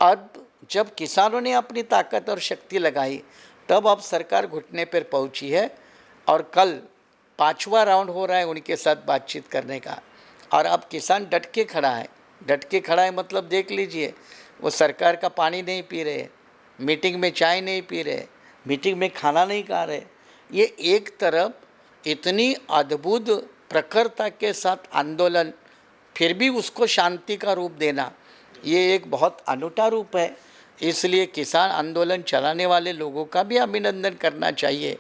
अब जब किसानों ने अपनी ताकत और शक्ति लगाई, तब अब सरकार घुटने पर पहुंची है और कल 5वां राउंड हो रहा है उनके साथ बातचीत करने का। और अब किसान डट के खड़ा है। डट के खड़ा है मतलब देख लीजिए, वो सरकार का पानी नहीं पी रहे, मीटिंग में चाय नहीं पी रहे, मीटिंग में खाना नहीं खा रहे। ये एक तरफ इतनी अद्भुत प्रखरता के साथ आंदोलन, फिर भी उसको शांति का रूप देना, ये एक बहुत अनूठा रूप है। इसलिए किसान आंदोलन चलाने वाले लोगों का भी अभिनंदन करना चाहिए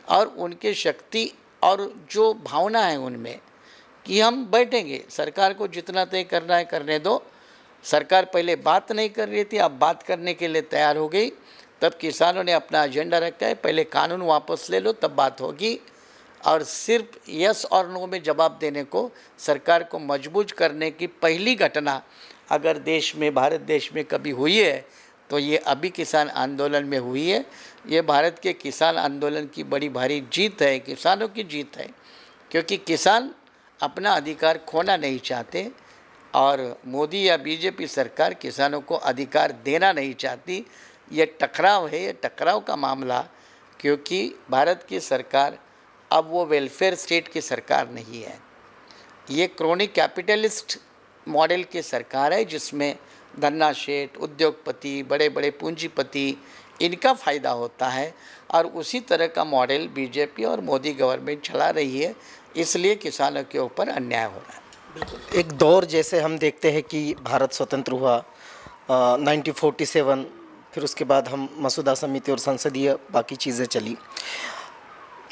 और उनके शक्ति और जो भावना है उनमें कि हम बैठेंगे, सरकार को जितना तय करना है करने दो। सरकार पहले बात नहीं कर रही थी, अब बात करने के लिए तैयार हो गई। तब किसानों ने अपना एजेंडा रखा है, पहले कानून वापस ले लो तब बात होगी। और सिर्फ यस और नो में जवाब देने को सरकार को मजबूर करने की पहली घटना अगर देश में, भारत देश में कभी हुई है तो ये अभी किसान आंदोलन में हुई है। ये भारत के किसान आंदोलन की बड़ी भारी जीत है, किसानों की जीत है, क्योंकि किसान अपना अधिकार खोना नहीं चाहते और मोदी या बीजेपी सरकार किसानों को अधिकार देना नहीं चाहती। ये टकराव है, ये टकराव का मामला, क्योंकि भारत की सरकार अब वो वेलफेयर स्टेट की सरकार नहीं है। ये क्रोनिक कैपिटलिस्ट मॉडल की सरकार है जिसमें धन्ना शेठ, उद्योगपति, बड़े बड़े पूंजीपति, इनका फ़ायदा होता है। और उसी तरह का मॉडल बीजेपी और मोदी गवर्नमेंट चला रही है, इसलिए किसानों के ऊपर अन्याय हो रहा है। एक दौर जैसे हम देखते हैं कि भारत स्वतंत्र हुआ 1947, फिर उसके बाद हम मसूदा समिति और संसदीय बाकी चीज़ें चली।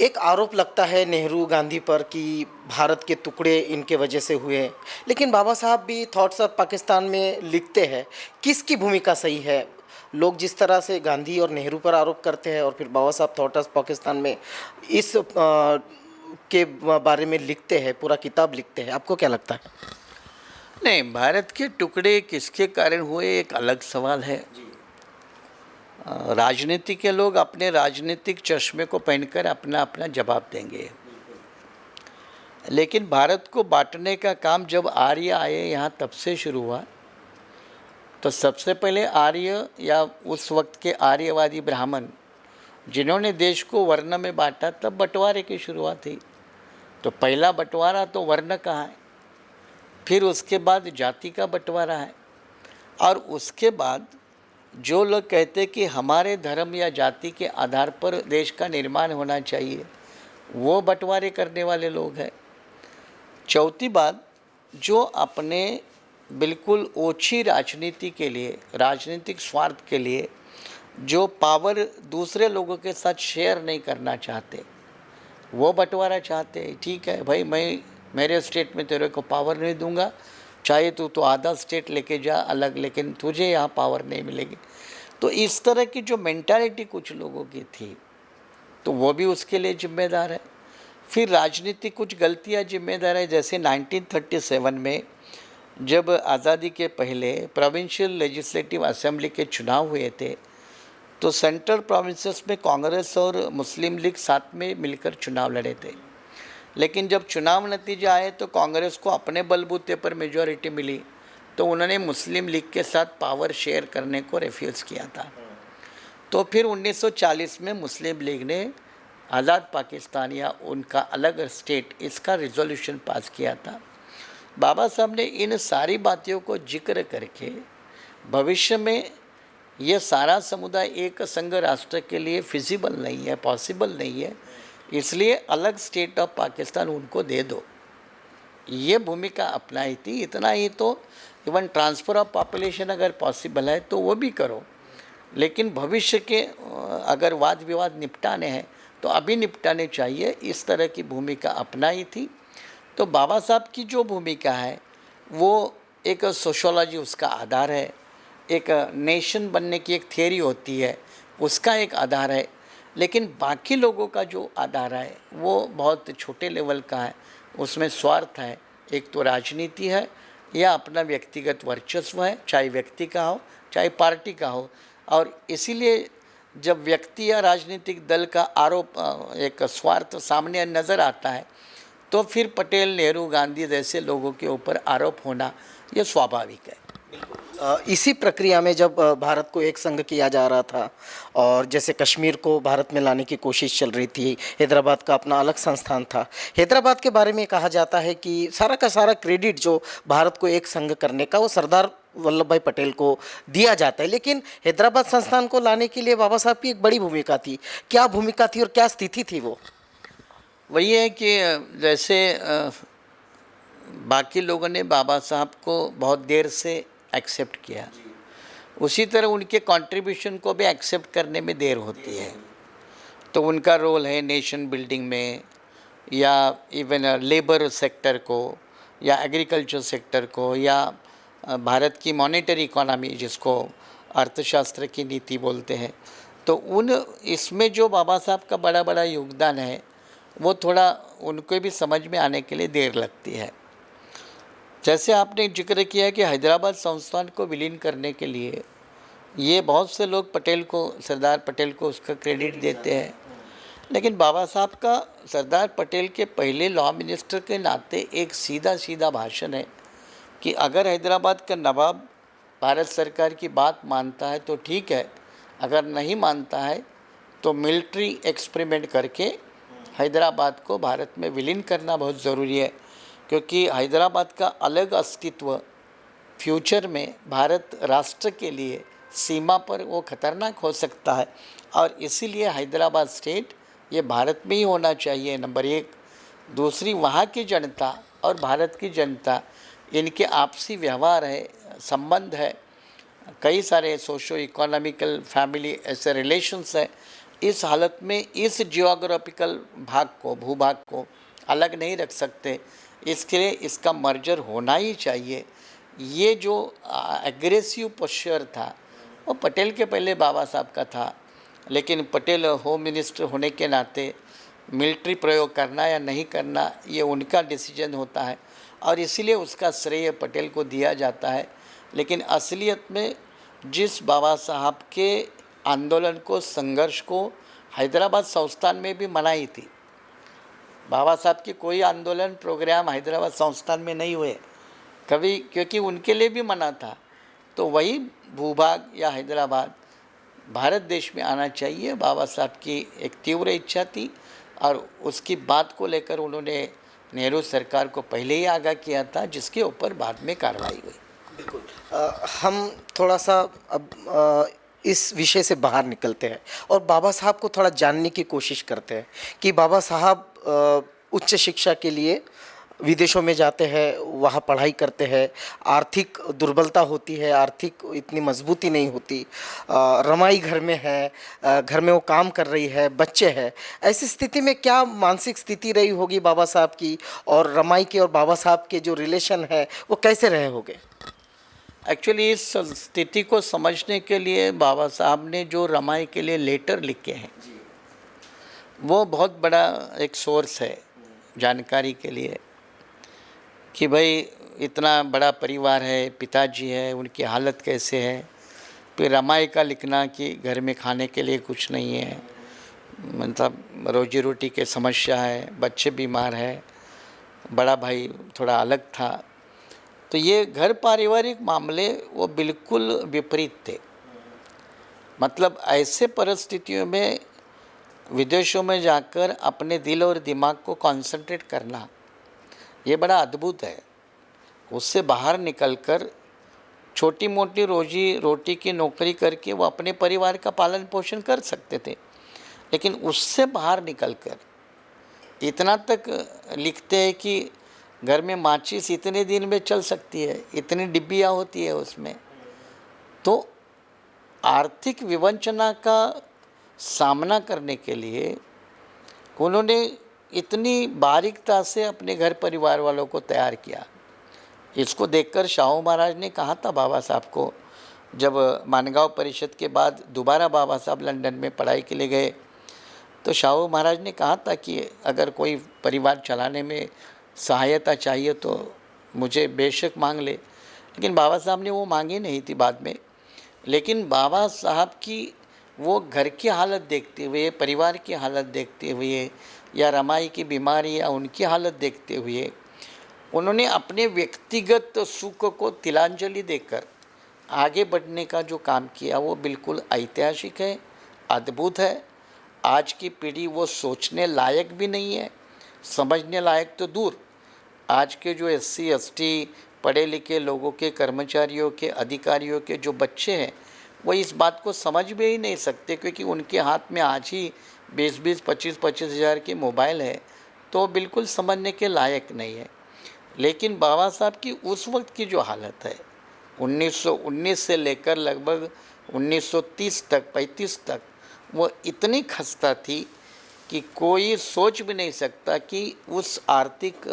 एक आरोप लगता है नेहरू गांधी पर कि भारत के टुकड़े इनके वजह से हुए, लेकिन बाबा साहब भी थॉट्स ऑफ पाकिस्तान में लिखते हैं। किसकी भूमिका सही है? लोग जिस तरह से गांधी और नेहरू पर आरोप करते हैं और फिर बाबा साहब थॉट ऑफ पाकिस्तान में इस के बारे में लिखते हैं, पूरा किताब लिखते हैं, आपको क्या लगता है? नहीं, भारत के टुकड़े किसके कारण हुए एक अलग सवाल है। राजनीति के लोग अपने राजनीतिक चश्मे को पहनकर अपना अपना जवाब देंगे, लेकिन भारत को बांटने का काम जब आर्य आए यहाँ तब से शुरू हुआ। तो सबसे पहले आर्य या उस वक्त के आर्यवादी ब्राह्मण जिन्होंने देश को वर्ण में बांटा, तब बंटवारे की शुरुआत हुई। तो पहला बंटवारा तो वर्ण का है। फिर उसके बाद जाति का बंटवारा है, और उसके बाद जो लोग कहते हैं कि हमारे धर्म या जाति के आधार पर देश का निर्माण होना चाहिए, वो बंटवारे करने वाले लोग हैं। चौथी बात, जो अपने बिल्कुल ओछी राजनीति के लिए, राजनीतिक स्वार्थ के लिए जो पावर दूसरे लोगों के साथ शेयर नहीं करना चाहते, वो बंटवारा चाहते हैं। ठीक है भाई, मैं मेरे स्टेट में तेरे को पावर नहीं दूंगा, चाहे तू तो आधा स्टेट लेके जा अलग, लेकिन तुझे यहाँ पावर नहीं मिलेगी। तो इस तरह की जो मेंटालिटी कुछ लोगों की थी, तो वो भी उसके लिए जिम्मेदार है। फिर राजनीति कुछ गलतियाँ जिम्मेदार है, जैसे 1937 में जब आज़ादी के पहले प्रोविंशियल लेजिस्लेटिव असेंबली के चुनाव हुए थे, तो सेंट्रल प्रोविंसेस में कांग्रेस और मुस्लिम लीग साथ में मिलकर चुनाव लड़े थे। लेकिन जब चुनाव नतीजा आए तो कांग्रेस को अपने बलबूते पर मेजॉरिटी मिली, तो उन्होंने मुस्लिम लीग के साथ पावर शेयर करने को रिफ्यूज़ किया था। तो फिर 1940 में मुस्लिम लीग ने आज़ाद पाकिस्तान या उनका अलग स्टेट, इसका रिजोल्यूशन पास किया था। बाबा साहब ने इन सारी बातों को जिक्र करके भविष्य में यह सारा समुदाय एक संघ राष्ट्र के लिए फिजिबल नहीं है, पॉसिबल नहीं है, इसलिए अलग स्टेट ऑफ पाकिस्तान उनको दे दो, ये भूमिका अपनाई थी। इतना ही तो, इवन ट्रांसफ़र ऑफ पॉपुलेशन अगर पॉसिबल है तो वो भी करो, लेकिन भविष्य के अगर वाद विवाद निपटाने हैं तो अभी निपटाने चाहिए, इस तरह की भूमिका अपनाई थी। तो बाबा साहब की जो भूमिका है वो एक सोशोलॉजी उसका आधार है, एक नेशन बनने की एक थियरी होती है उसका एक आधार है, लेकिन बाकी लोगों का जो आधार है वो बहुत छोटे लेवल का है। उसमें स्वार्थ है, एक तो राजनीति है या अपना व्यक्तिगत वर्चस्व है, चाहे व्यक्ति का हो चाहे पार्टी का हो। और इसीलिए जब व्यक्ति या राजनीतिक दल का आरोप, एक स्वार्थ सामने नज़र आता है, तो फिर पटेल, नेहरू, गांधी जैसे लोगों के ऊपर आरोप होना ये स्वाभाविक है। इसी प्रक्रिया में जब भारत को एक संघ किया जा रहा था और जैसे कश्मीर को भारत में लाने की कोशिश चल रही थी, हैदराबाद का अपना अलग संस्थान था। हैदराबाद के बारे में कहा जाता है कि सारा का सारा क्रेडिट जो भारत को एक संघ करने का वो सरदार वल्लभ भाई पटेल को दिया जाता है, लेकिन हैदराबाद संस्थान को लाने के लिए बाबा साहब की एक बड़ी भूमिका थी। क्या भूमिका थी और क्या स्थिति थी वो? वही है कि जैसे बाकी लोगों ने बाबा साहब को बहुत देर से एक्सेप्ट किया, उसी तरह उनके कंट्रीब्यूशन को भी एक्सेप्ट करने में देर होती है। तो उनका रोल है नेशन बिल्डिंग में, या इवन लेबर सेक्टर को, या एग्रीकल्चर सेक्टर को, या भारत की मॉनेटरी इकोनॉमी जिसको अर्थशास्त्र की नीति बोलते हैं, तो उन इसमें जो बाबा साहब का बड़ा बड़ा योगदान है वो थोड़ा उनको भी समझ में आने के लिए देर लगती है। जैसे आपने जिक्र किया कि हैदराबाद संस्थान को विलीन करने के लिए ये बहुत से लोग पटेल को, सरदार पटेल को उसका क्रेडिट देते हैं, लेकिन बाबा साहब का सरदार पटेल के पहले लॉ मिनिस्टर के नाते एक सीधा सीधा भाषण है कि अगर हैदराबाद का नवाब भारत सरकार की बात मानता है तो ठीक है, अगर नहीं मानता है तो मिलिट्री एक्सपेरिमेंट करके हैदराबाद को भारत में विलीन करना बहुत ज़रूरी है, क्योंकि हैदराबाद का अलग अस्तित्व फ्यूचर में भारत राष्ट्र के लिए सीमा पर वो खतरनाक हो सकता है। और इसीलिए हैदराबाद स्टेट ये भारत में ही होना चाहिए, नंबर एक। दूसरी, वहाँ की जनता और भारत की जनता, इनके आपसी व्यवहार है, संबंध है, कई सारे सोशो इकोनॉमिकल फैमिली ऐसे रिलेशंस है। इस हालत में इस जियोग्राफिकल भाग को, भूभाग को अलग नहीं रख सकते, इसके लिए इसका मर्जर होना ही चाहिए। ये जो एग्रेसिव पोस्चर था वो पटेल के पहले बाबा साहब का था, लेकिन पटेल होम मिनिस्टर होने के नाते मिलिट्री प्रयोग करना या नहीं करना ये उनका डिसीजन होता है, और इसीलिए उसका श्रेय पटेल को दिया जाता है। लेकिन असलियत में जिस बाबा साहब के आंदोलन को, संघर्ष को हैदराबाद संस्थान में भी मनाई थी, बाबा साहब की कोई आंदोलन प्रोग्राम हैदराबाद संस्थान में नहीं हुए कभी, क्योंकि उनके लिए भी मना था। तो वही भूभाग या हैदराबाद भारत देश में आना चाहिए, बाबा साहब की एक तीव्र इच्छा थी, और उसकी बात को लेकर उन्होंने नेहरू सरकार को पहले ही आगाह किया था, जिसके ऊपर बाद में कार्रवाई हुई। बिल्कुल। हम थोड़ा सा अब इस विषय से बाहर निकलते हैं और बाबा साहब को थोड़ा जानने की कोशिश करते हैं कि बाबा साहब उच्च शिक्षा के लिए विदेशों में जाते हैं, वहाँ पढ़ाई करते हैं, आर्थिक दुर्बलता होती है, आर्थिक इतनी मजबूती नहीं होती, रमाई घर में है, घर में वो काम कर रही है, बच्चे हैं। ऐसी स्थिति में क्या मानसिक स्थिति रही होगी बाबा साहब की, और रमाई के और बाबा साहब के जो रिलेशन है वो कैसे रहे होंगे? एक्चुअली इस स्थिति को समझने के लिए बाबा साहब ने जो रमाई के लिए लेटर लिखे हैं, वो बहुत बड़ा एक सोर्स है जानकारी के लिए कि भाई इतना बड़ा परिवार है, पिताजी है, उनकी हालत कैसे है। फिर रमाई का लिखना कि घर में खाने के लिए कुछ नहीं है, मतलब रोजी रोटी की समस्या है, बच्चे बीमार है, बड़ा भाई थोड़ा अलग था। तो ये घर पारिवारिक मामले वो बिल्कुल विपरीत थे। मतलब ऐसे परिस्थितियों में विदेशों में जाकर अपने दिल और दिमाग को कंसंट्रेट करना, ये बड़ा अद्भुत है। उससे बाहर निकलकर छोटी मोटी रोजी रोटी की नौकरी करके वो अपने परिवार का पालन पोषण कर सकते थे, लेकिन उससे बाहर निकलकर इतना तक लिखते हैं कि घर में माचिस इतने दिन में चल सकती है, इतनी डिब्बियाँ होती है उसमें। तो आर्थिक विवंचना का सामना करने के लिए उन्होंने इतनी बारीकता से अपने घर परिवार वालों को तैयार किया। इसको देखकर शाहू महाराज ने कहा था बाबा साहब को, जब मानगांव परिषद के बाद दोबारा बाबा साहब लंदन में पढ़ाई के लिए गए, तो शाहू महाराज ने कहा था कि अगर कोई परिवार चलाने में सहायता चाहिए तो मुझे बेशक मांग ले। लेकिन बाबा साहब ने वो मांगी नहीं थी बाद में। लेकिन बाबा साहब की वो घर की हालत देखते हुए, परिवार की हालत देखते हुए, या रमाई की बीमारी या उनकी हालत देखते हुए, उन्होंने अपने व्यक्तिगत सुख को तिलांजलि देकर आगे बढ़ने का जो काम किया वो बिल्कुल ऐतिहासिक है, अद्भुत है। आज की पीढ़ी वो सोचने लायक भी नहीं है, समझने लायक तो दूर। आज के जो SC ST पढ़े लिखे लोगों के, कर्मचारियों के, अधिकारियों के जो बच्चे हैं, वो इस बात को समझ भी ही नहीं सकते, क्योंकि उनके हाथ में आज ही 20-20, 25-25 हज़ार के मोबाइल है, तो बिल्कुल समझने के लायक नहीं है। लेकिन बाबा साहब की उस वक्त की जो हालत है, 1919 से लेकर लगभग 1930 तक, 35 तक, वो इतनी खस्ता थी कि कोई सोच भी नहीं सकता कि उस आर्थिक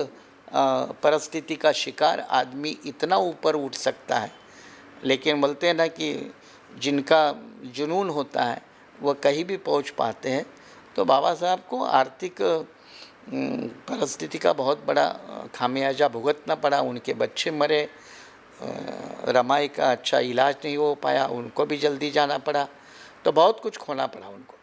परिस्थिति का शिकार आदमी इतना ऊपर उठ सकता है। लेकिन बोलते हैं ना कि जिनका जुनून होता है वो कहीं भी पहुंच पाते हैं। तो बाबा साहब को आर्थिक परिस्थिति का बहुत बड़ा खामियाजा भुगतना पड़ा। उनके बच्चे मरे, रमाई का अच्छा इलाज नहीं हो पाया, उनको भी जल्दी जाना पड़ा, तो बहुत कुछ खोना पड़ा उनको।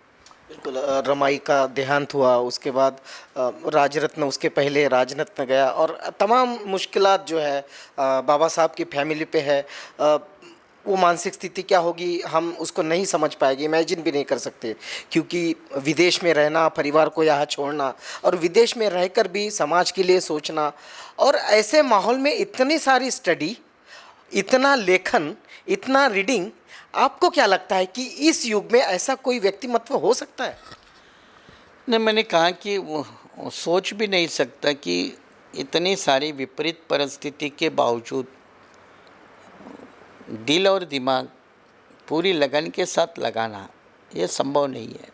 बिल्कुल। रमाई का देहांत हुआ, उसके बाद राजरत्न, उसके पहले राजरत्न गया, और तमाम मुश्किलात जो है बाबा साहब की फैमिली पे है। वो मानसिक स्थिति क्या होगी हम उसको नहीं समझ पाएंगे, इमेजिन भी नहीं कर सकते, क्योंकि विदेश में रहना, परिवार को यहाँ छोड़ना, और विदेश में रहकर भी समाज के लिए सोचना, और ऐसे माहौल में इतनी सारी स्टडी, इतना लेखन, इतना रीडिंग। आपको क्या लगता है कि इस युग में ऐसा कोई व्यक्तिमत्व हो सकता है? नहीं, मैंने कहा कि वो सोच भी नहीं सकता कि इतनी सारी विपरीत परिस्थिति के बावजूद दिल और दिमाग पूरी लगन के साथ लगाना, ये संभव नहीं है।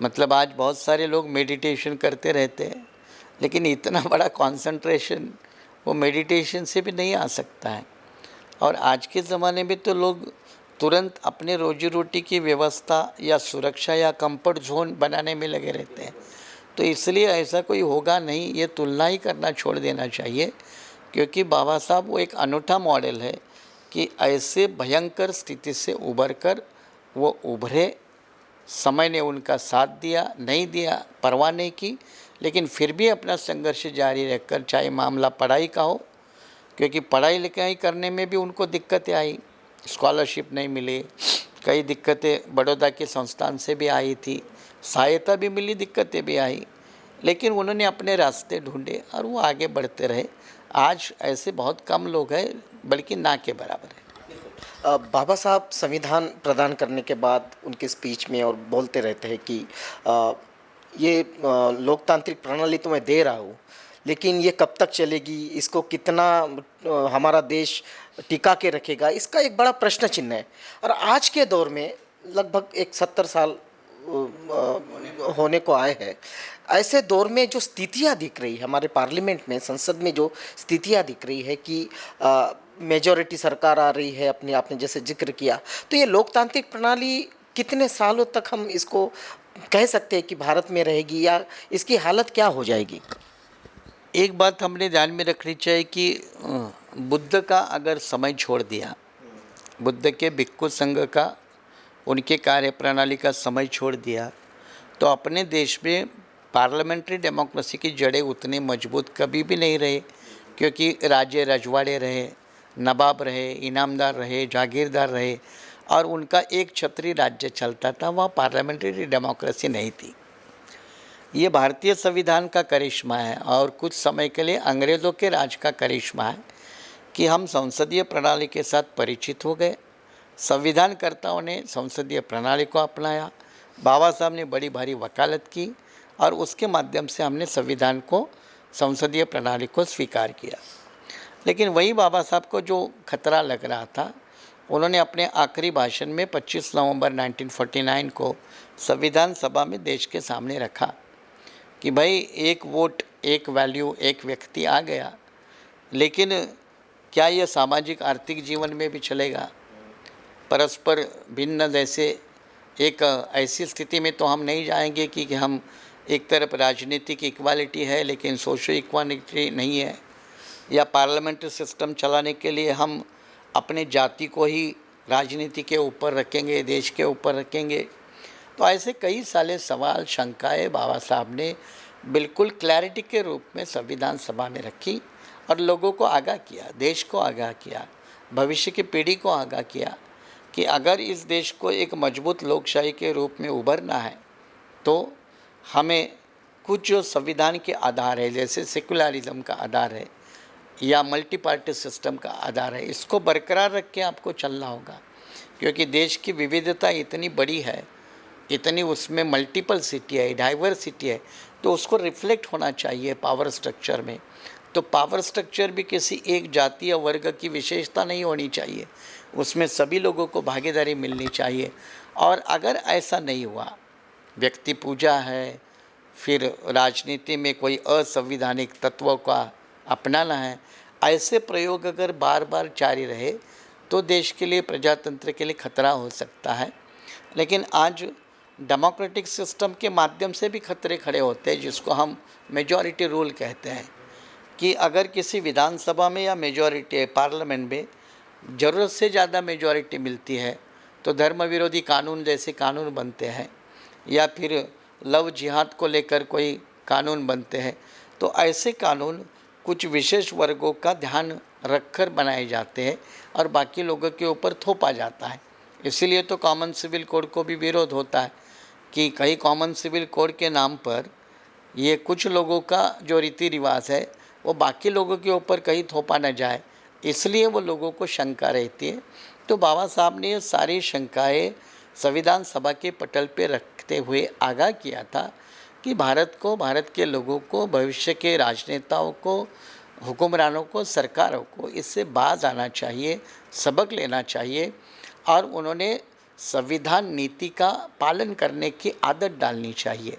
मतलब आज बहुत सारे लोग मेडिटेशन करते रहते हैं, लेकिन इतना बड़ा कंसंट्रेशन वो मेडिटेशन से भी नहीं आ सकता है। और आज के ज़माने में तो लोग तुरंत अपने रोजी रोटी की व्यवस्था या सुरक्षा या कंफर्ट जोन बनाने में लगे रहते हैं। तो इसलिए ऐसा कोई होगा नहीं, ये तुलना ही करना छोड़ देना चाहिए। क्योंकि बाबा साहब वो एक अनूठा मॉडल है कि ऐसे भयंकर स्थिति से उभर कर वो उभरे। समय ने उनका साथ दिया, नहीं दिया परवाह नहीं की, लेकिन फिर भी अपना संघर्ष जारी रखकर, चाहे मामला पढ़ाई का हो, क्योंकि पढ़ाई लिखाई करने में भी उनको दिक्कतें आई, स्कॉलरशिप नहीं मिली, कई दिक्कतें बड़ौदा के संस्थान से भी आई थी, सहायता भी मिली, दिक्कतें भी आई, लेकिन उन्होंने अपने रास्ते ढूंढे और वो आगे बढ़ते रहे। आज ऐसे बहुत कम लोग हैं, बल्कि ना के बराबर है। बाबा साहब संविधान प्रदान करने के बाद उनके स्पीच में और बोलते रहते हैं कि अ, ये लोकतांत्रिक प्रणाली तो मैं दे रहा हूँ, लेकिन ये कब तक चलेगी, इसको कितना हमारा देश टिका के रखेगा, इसका एक बड़ा प्रश्न चिन्ह है। और आज के दौर में लगभग एक 70 साल होने को आए हैं। ऐसे दौर में जो स्थितियां दिख रही है हमारे पार्लियामेंट में, संसद में जो स्थितियां दिख रही है कि मेजॉरिटी सरकार आ रही है, अपने आपने जैसे जिक्र किया, तो ये लोकतांत्रिक प्रणाली कितने सालों तक हम इसको कह सकते हैं कि भारत में रहेगी, या इसकी हालत क्या हो जाएगी? एक बात हमने ध्यान में रखनी चाहिए कि बुद्ध का अगर समय छोड़ दिया, बुद्ध के भिक्खु संघ का, उनके कार्य प्रणाली का समय छोड़ दिया, तो अपने देश में पार्लियामेंट्री डेमोक्रेसी की जड़ें उतनी मजबूत कभी भी नहीं रहे, क्योंकि राज्य रजवाड़े रहे, नवाब रहे, इनामदार रहे, जागीरदार रहे, और उनका एक छत्री राज्य चलता था। वहाँ पार्लियामेंट्री डेमोक्रेसी नहीं थी। ये भारतीय संविधान का करिश्मा है और कुछ समय के लिए अंग्रेज़ों के राज का करिश्मा है कि हम संसदीय प्रणाली के साथ परिचित हो गए। संविधानकर्ताओं ने संसदीय प्रणाली को अपनाया, बाबा साहब ने बड़ी भारी वकालत की और उसके माध्यम से हमने संविधान को, संसदीय प्रणाली को स्वीकार किया। लेकिन वही बाबा साहब को जो खतरा लग रहा था, उन्होंने अपने आखिरी भाषण में 25 नवंबर 1949 को संविधान सभा में देश के सामने रखा कि भाई एक वोट, एक वैल्यू, एक व्यक्ति आ गया, लेकिन क्या यह सामाजिक आर्थिक जीवन में भी चलेगा? परस्पर भिन्न जैसे एक ऐसी स्थिति में तो हम नहीं जाएंगे कि हम एक तरफ राजनीतिक इक्वालिटी है लेकिन सोशो इक्वालिटी नहीं है, या पार्लियामेंट्री सिस्टम चलाने के लिए हम अपने जाति को ही राजनीति के ऊपर रखेंगे, देश के ऊपर रखेंगे। तो ऐसे कई सारे सवाल, शंकाएं बाबा साहब ने बिल्कुल क्लैरिटी के रूप में संविधान सभा में रखी और लोगों को आगाह किया, देश को आगाह किया, भविष्य की पीढ़ी को आगाह किया कि अगर इस देश को एक मजबूत लोकशाही के रूप में उभरना है तो हमें कुछ जो संविधान के आधार है, जैसे सेकुलरिज्म का आधार है या मल्टी पार्टी सिस्टम का आधार है, इसको बरकरार रख के आपको चलना होगा। क्योंकि देश की विविधता इतनी बड़ी है, इतनी उसमें मल्टीपल सिटी है, डाइवर्सिटी है, तो उसको रिफ्लेक्ट होना चाहिए पावर स्ट्रक्चर में। तो पावर स्ट्रक्चर भी किसी एक जाति या वर्ग की विशेषता नहीं होनी चाहिए, उसमें सभी लोगों को भागीदारी मिलनी चाहिए। और अगर ऐसा नहीं हुआ, व्यक्ति पूजा है, फिर राजनीति में कोई असंवैधानिक तत्वों का अपनाना है, ऐसे प्रयोग अगर बार बार जारी रहे तो देश के लिए, प्रजातंत्र के लिए खतरा हो सकता है। लेकिन आज डेमोक्रेटिक सिस्टम के माध्यम से भी खतरे खड़े होते हैं, जिसको हम मेजॉरिटी रूल कहते हैं, कि अगर किसी विधानसभा में या मेजॉरिटी पार्लियामेंट में ज़रूरत से ज़्यादा मेजॉरिटी मिलती है तो धर्म विरोधी कानून जैसे कानून बनते हैं, या फिर लव जिहाद को लेकर कोई कानून बनते हैं, तो ऐसे कानून कुछ विशेष वर्गों का ध्यान रखकर बनाए जाते हैं और बाकी लोगों के ऊपर थोपा जाता है। इसीलिए तो कॉमन सिविल कोड को भी विरोध होता है कि कई कॉमन सिविल कोड के नाम पर ये कुछ लोगों का जो रीति रिवाज है वो बाकी लोगों के ऊपर कहीं थोपा न जाए, इसलिए वो लोगों को शंका रहती है। तो बाबा साहब ने ये सारी शंकाएँ संविधान सभा के पटल पे रखते हुए आगाह किया था कि भारत को, भारत के लोगों को, भविष्य के राजनेताओं को, हुक्मरानों को, सरकारों को इससे बाज आना चाहिए, सबक लेना चाहिए, और उन्होंने संविधान नीति का पालन करने की आदत डालनी चाहिए,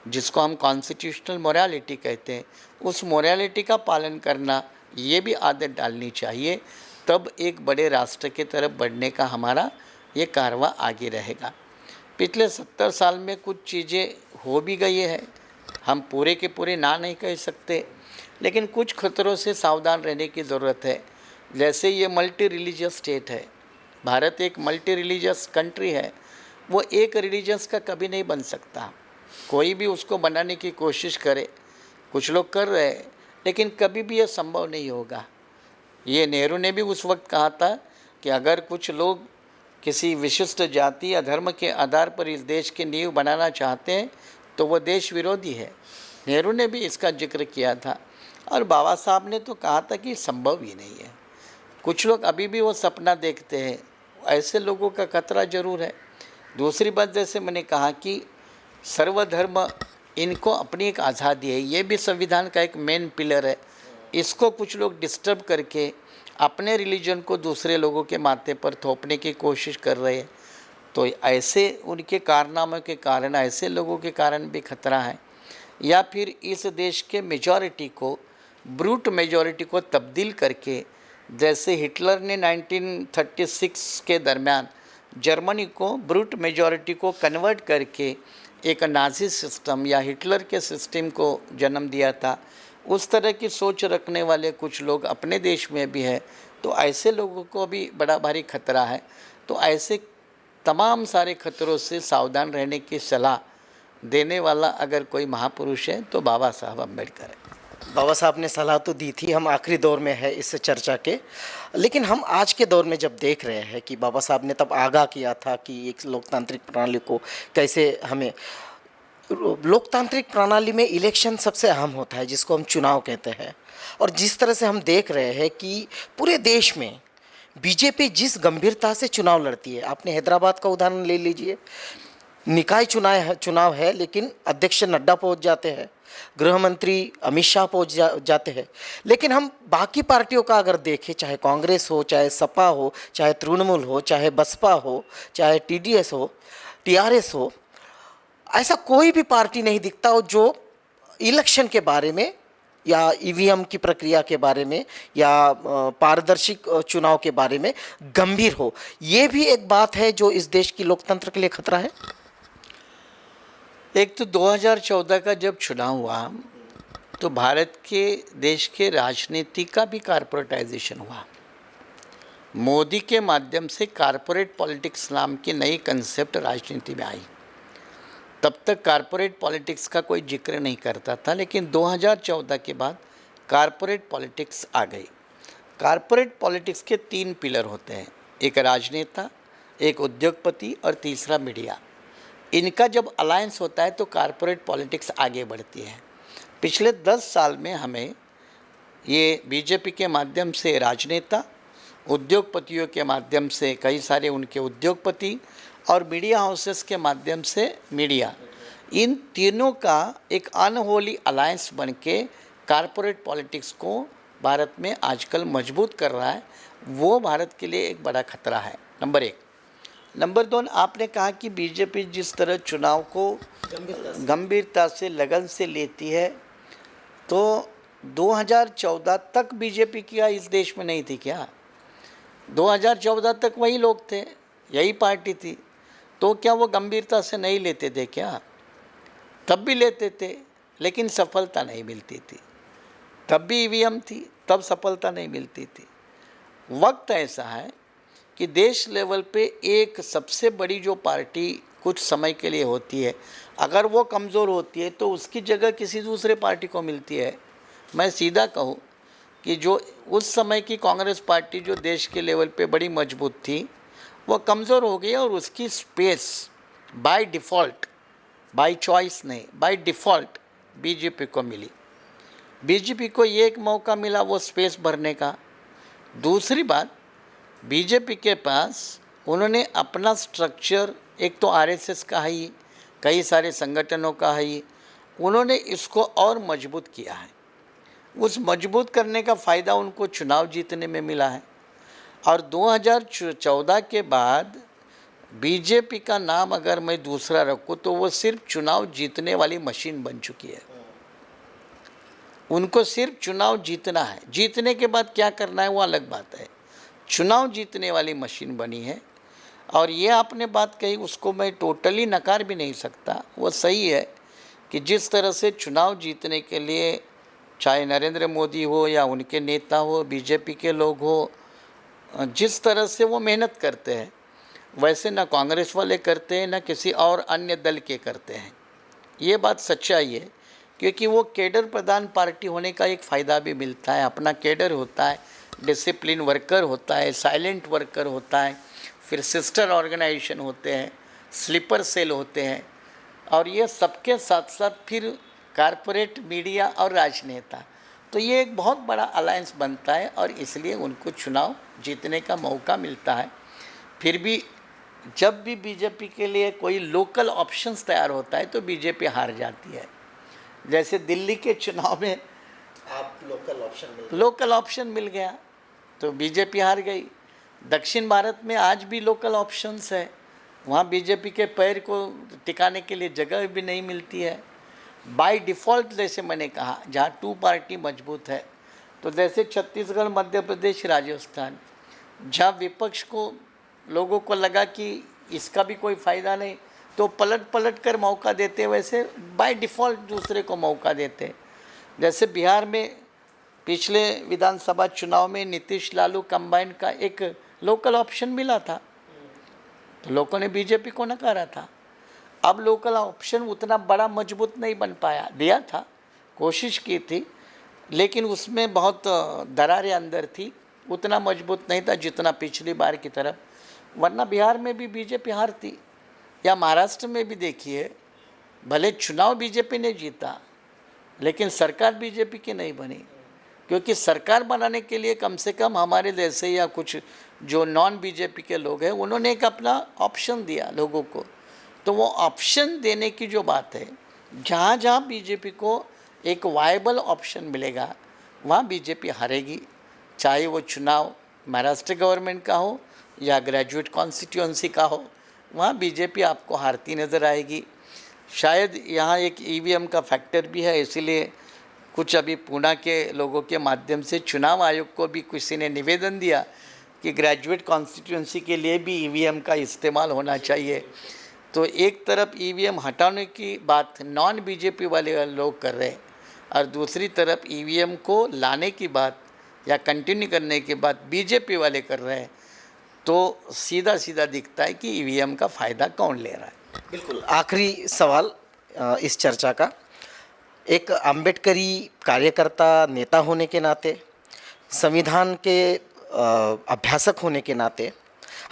जिसको हम कॉन्स्टिट्यूशनल मोरालिटी कहते हैं। उस मोरालिटी का पालन करना, ये भी आदत डालनी चाहिए, तब एक बड़े राष्ट्र की तरफ बढ़ने का हमारा ये कारवां आगे रहेगा। पिछले 70 साल में कुछ चीज़ें हो भी गई है, हम पूरे के पूरे ना नहीं कह सकते, लेकिन कुछ खतरों से सावधान रहने की ज़रूरत है। जैसे ये मल्टी रिलीजियस स्टेट है, भारत एक मल्टी रिलीजियस कंट्री है, वो एक रिलीजन्स का कभी नहीं बन सकता। कोई भी उसको बनाने की कोशिश करे, कुछ लोग कर रहे हैं, लेकिन कभी भी ये संभव नहीं होगा। ये नेहरू ने भी उस वक्त कहा था कि अगर कुछ लोग किसी विशिष्ट जाति या धर्म के आधार पर इस देश की नींव बनाना चाहते हैं तो वो देश विरोधी है। नेहरू ने भी इसका जिक्र किया था और बाबा साहब ने तो कहा था कि संभव ही नहीं है। कुछ लोग अभी भी वो सपना देखते हैं, ऐसे लोगों का खतरा जरूर है। दूसरी बात, जैसे मैंने कहा कि सर्वधर्म, इनको अपनी एक आज़ादी है, ये भी संविधान का एक मेन पिलर है। इसको कुछ लोग डिस्टर्ब करके अपने रिलीजन को दूसरे लोगों के माथे पर थोपने की कोशिश कर रहे हैं, तो ऐसे उनके कारनामों के कारण, ऐसे लोगों के कारण भी खतरा है। या फिर इस देश के मेजॉरिटी को, ब्रूट मेजॉरिटी को तब्दील करके, जैसे हिटलर ने 1936 के दरमियान जर्मनी को ब्रूट मेजॉरिटी को कन्वर्ट करके एक नाज़ी सिस्टम या हिटलर के सिस्टम को जन्म दिया था, उस तरह की सोच रखने वाले कुछ लोग अपने देश में भी है। तो ऐसे लोगों को भी बड़ा भारी खतरा है। तो ऐसे तमाम सारे खतरों से सावधान रहने की सलाह देने वाला अगर कोई महापुरुष है तो बाबा साहब अम्बेडकर है। बाबा साहब ने सलाह तो दी थी, हम आखिरी दौर में है इस चर्चा के, लेकिन हम आज के दौर में जब देख रहे हैं कि बाबा साहब ने तब आगाह किया था कि एक लोकतांत्रिक प्रणाली को कैसे हमें, लोकतांत्रिक प्रणाली में इलेक्शन सबसे अहम होता है जिसको हम चुनाव कहते हैं। और जिस तरह से हम देख रहे हैं कि पूरे देश में बीजेपी जिस गंभीरता से चुनाव लड़ती है, आपने हैदराबाद का उदाहरण ले लीजिए, निकाय चुनाव है लेकिन अध्यक्ष नड्डा पहुंच जाते हैं, गृह मंत्री अमित शाह पहुंच जाते हैं। लेकिन हम बाकी पार्टियों का अगर देखें, चाहे कांग्रेस हो, चाहे सपा हो, चाहे तृणमूल हो, चाहे बसपा हो, चाहे टीडीएस हो, टीआरएस हो, ऐसा कोई भी पार्टी नहीं दिखता हो जो इलेक्शन के बारे में या ईवीएम की प्रक्रिया के बारे में या पारदर्शी चुनाव के बारे में गंभीर हो। ये भी एक बात है जो इस देश की लोकतंत्र के लिए खतरा है। एक तो 2014 का जब चुनाव हुआ तो भारत के देश के राजनीति का भी कारपोरेटाइजेशन हुआ। मोदी के माध्यम से कारपोरेट पॉलिटिक्स नाम की नई कंसेप्ट राजनीति में आई। तब तक कारपोरेट पॉलिटिक्स का कोई जिक्र नहीं करता था, लेकिन 2014 के बाद कारपोरेट पॉलिटिक्स आ गई। कारपोरेट पॉलिटिक्स के 3 पिलर होते हैं, एक राजनेता, एक उद्योगपति और तीसरा मीडिया। इनका जब अलायंस होता है तो कारपोरेट पॉलिटिक्स आगे बढ़ती है। पिछले 10 साल में हमें ये बीजेपी के माध्यम से राजनेता, उद्योगपतियों के माध्यम से कई सारे उनके उद्योगपति और मीडिया हाउसेस के माध्यम से मीडिया, इन तीनों का एक अनहोली अलायंस बन के कारपोरेट पॉलिटिक्स को भारत में आजकल मजबूत कर रहा है। वो भारत के लिए एक बड़ा खतरा है, नंबर 1। नंबर 2, आपने कहा कि बीजेपी जिस तरह चुनाव को गंभीरता से, लगन से लेती है, तो 2014 तक बीजेपी क्या इस देश में नहीं थी क्या? 2014 तक वही लोग थे, यही पार्टी थी, तो क्या वो गंभीरता से नहीं लेते थे क्या? तब भी लेते थे, लेकिन सफलता नहीं मिलती थी। तब भी ईवीएम थी, तब सफलता नहीं मिलती थी। वक्त ऐसा है कि देश लेवल पे एक सबसे बड़ी जो पार्टी कुछ समय के लिए होती है, अगर वो कमज़ोर होती है तो उसकी जगह किसी दूसरे पार्टी को मिलती है। मैं सीधा कहूँ कि जो उस समय की कांग्रेस पार्टी जो देश के लेवल पे बड़ी मजबूत थी, वो कमज़ोर हो गई और उसकी space by default, by choice नहीं, बाय डिफ़ॉल्ट बीजेपी को मिली। बीजेपी को ये एक मौका मिला वो स्पेस भरने का। दूसरी बात, बीजेपी के पास उन्होंने अपना स्ट्रक्चर, एक तो आरएसएस का है ही, कई सारे संगठनों का है ही, उन्होंने इसको और मजबूत किया है। उस मजबूत करने का फ़ायदा उनको चुनाव जीतने में मिला है। और 2014 के बाद बीजेपी का नाम अगर मैं दूसरा रखूँ तो वो सिर्फ चुनाव जीतने वाली मशीन बन चुकी है। उनको सिर्फ चुनाव जीतना है, जीतने के बाद क्या करना है वो अलग बात है। चुनाव जीतने वाली मशीन बनी है। और ये आपने बात कही, उसको मैं टोटली नकार भी नहीं सकता, वो सही है कि जिस तरह से चुनाव जीतने के लिए चाहे नरेंद्र मोदी हो या उनके नेता हो, बीजेपी के लोग हो, जिस तरह से वो मेहनत करते हैं, वैसे ना कांग्रेस वाले करते हैं ना किसी और अन्य दल के करते हैं। ये बात सच्चाई है, क्योंकि वो कैडर प्रधान पार्टी होने का एक फ़ायदा भी मिलता है। अपना कैडर होता है, डिसिप्लिन वर्कर होता है, साइलेंट वर्कर होता है, फिर सिस्टर ऑर्गेनाइजेशन होते हैं, स्लीपर सेल होते हैं, और ये सबके साथ साथ फिर कारपोरेट, मीडिया और राजनेता। तो ये एक बहुत बड़ा अलायंस बनता है और इसलिए उनको चुनाव जीतने का मौका मिलता है। फिर भी जब भी बीजेपी के लिए कोई लोकल ऑप्शंस तैयार होता है तो बीजेपी हार जाती है। जैसे दिल्ली के चुनाव में आप लोकल ऑप्शन मिल गया तो बीजेपी हार गई। दक्षिण भारत में आज भी लोकल ऑप्शंस है, वहाँ बीजेपी के पैर को टिकाने के लिए जगह भी नहीं मिलती है। बाय डिफ़ॉल्ट जैसे मैंने कहा, जहाँ टू पार्टी मजबूत है, तो जैसे छत्तीसगढ़, मध्य प्रदेश, राजस्थान, जहाँ विपक्ष को लोगों को लगा कि इसका भी कोई फ़ायदा नहीं तो पलट पलट कर मौका देते, वैसे बाय डिफ़ॉल्ट दूसरे को मौका देते। जैसे बिहार में पिछले विधानसभा चुनाव में नीतीश लालू कंबाइन का एक लोकल ऑप्शन मिला था तो लोगों ने बीजेपी को नकारा था। अब लोकल ऑप्शन उतना बड़ा मजबूत नहीं बन पाया, दिया था, कोशिश की थी, लेकिन उसमें बहुत दरारें अंदर थी, उतना मजबूत नहीं था जितना पिछली बार की तरफ। वरना बिहार में भी बीजेपी हारती, या महाराष्ट्र में भी देखिए, भले चुनाव बीजेपी ने जीता लेकिन सरकार बीजेपी की नहीं बनी, क्योंकि सरकार बनाने के लिए कम से कम हमारे जैसे या कुछ जो नॉन बीजेपी के लोग हैं उन्होंने एक अपना ऑप्शन दिया लोगों को। तो वो ऑप्शन देने की जो बात है, जहाँ जहाँ बीजेपी को एक वायबल ऑप्शन मिलेगा वहाँ बीजेपी हारेगी, चाहे वो चुनाव महाराष्ट्र गवर्नमेंट का हो या ग्रेजुएट कॉन्स्टिट्यूंसी का हो, वहाँ बीजेपी आपको हारती नज़र आएगी। शायद यहाँ एक ईवीएम का फैक्टर भी है, इसीलिए कुछ अभी पूना के लोगों के माध्यम से चुनाव आयोग को भी किसी ने निवेदन दिया कि ग्रेजुएट कॉन्स्टिट्यूंसी के लिए भी ईवीएम का इस्तेमाल होना चाहिए। तो एक तरफ ईवीएम हटाने की बात नॉन बीजेपी वाले लोग कर रहे हैं और दूसरी तरफ ईवीएम को लाने की बात या कंटिन्यू करने की बात बीजेपी वाले कर रहे हैं। तो सीधा सीधा दिखता है कि ईवीएम का फ़ायदा कौन ले रहा है। बिल्कुल, आखिरी सवाल इस चर्चा का, एक अम्बेडकरी कार्यकर्ता नेता होने के नाते, संविधान के अभ्यासक होने के नाते,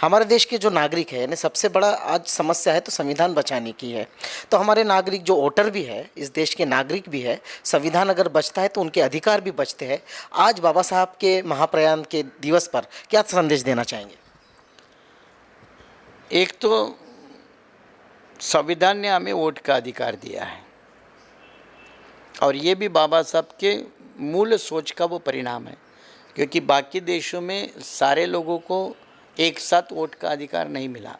हमारे देश के जो नागरिक है, यानी सबसे बड़ा आज समस्या है तो संविधान बचाने की है। तो हमारे नागरिक जो वोटर भी है, इस देश के नागरिक भी है, संविधान अगर बचता है तो उनके अधिकार भी बचते हैं। आज बाबा साहब के महाप्रयाण के दिवस पर क्या संदेश देना चाहेंगे? एक तो संविधान ने हमें वोट का अधिकार दिया है और ये भी बाबा साहब के मूल सोच का वो परिणाम है, क्योंकि बाकी देशों में सारे लोगों को एक साथ वोट का अधिकार नहीं मिला,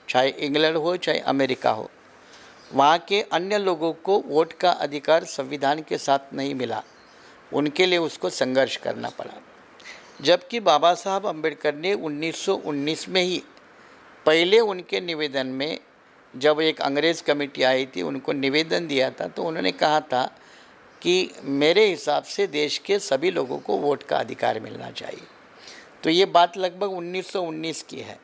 चाहे इंग्लैंड हो चाहे अमेरिका हो। वहाँ के अन्य लोगों को वोट का अधिकार संविधान के साथ नहीं मिला, उनके लिए उसको संघर्ष करना पड़ा। जबकि बाबा साहब अम्बेडकर ने 1919 में ही पहले उनके निवेदन में, जब एक अंग्रेज़ कमेटी आई थी उनको निवेदन दिया था, तो उन्होंने कहा था कि मेरे हिसाब से देश के सभी लोगों को वोट का अधिकार मिलना चाहिए। तो ये बात लगभग 1919 की है।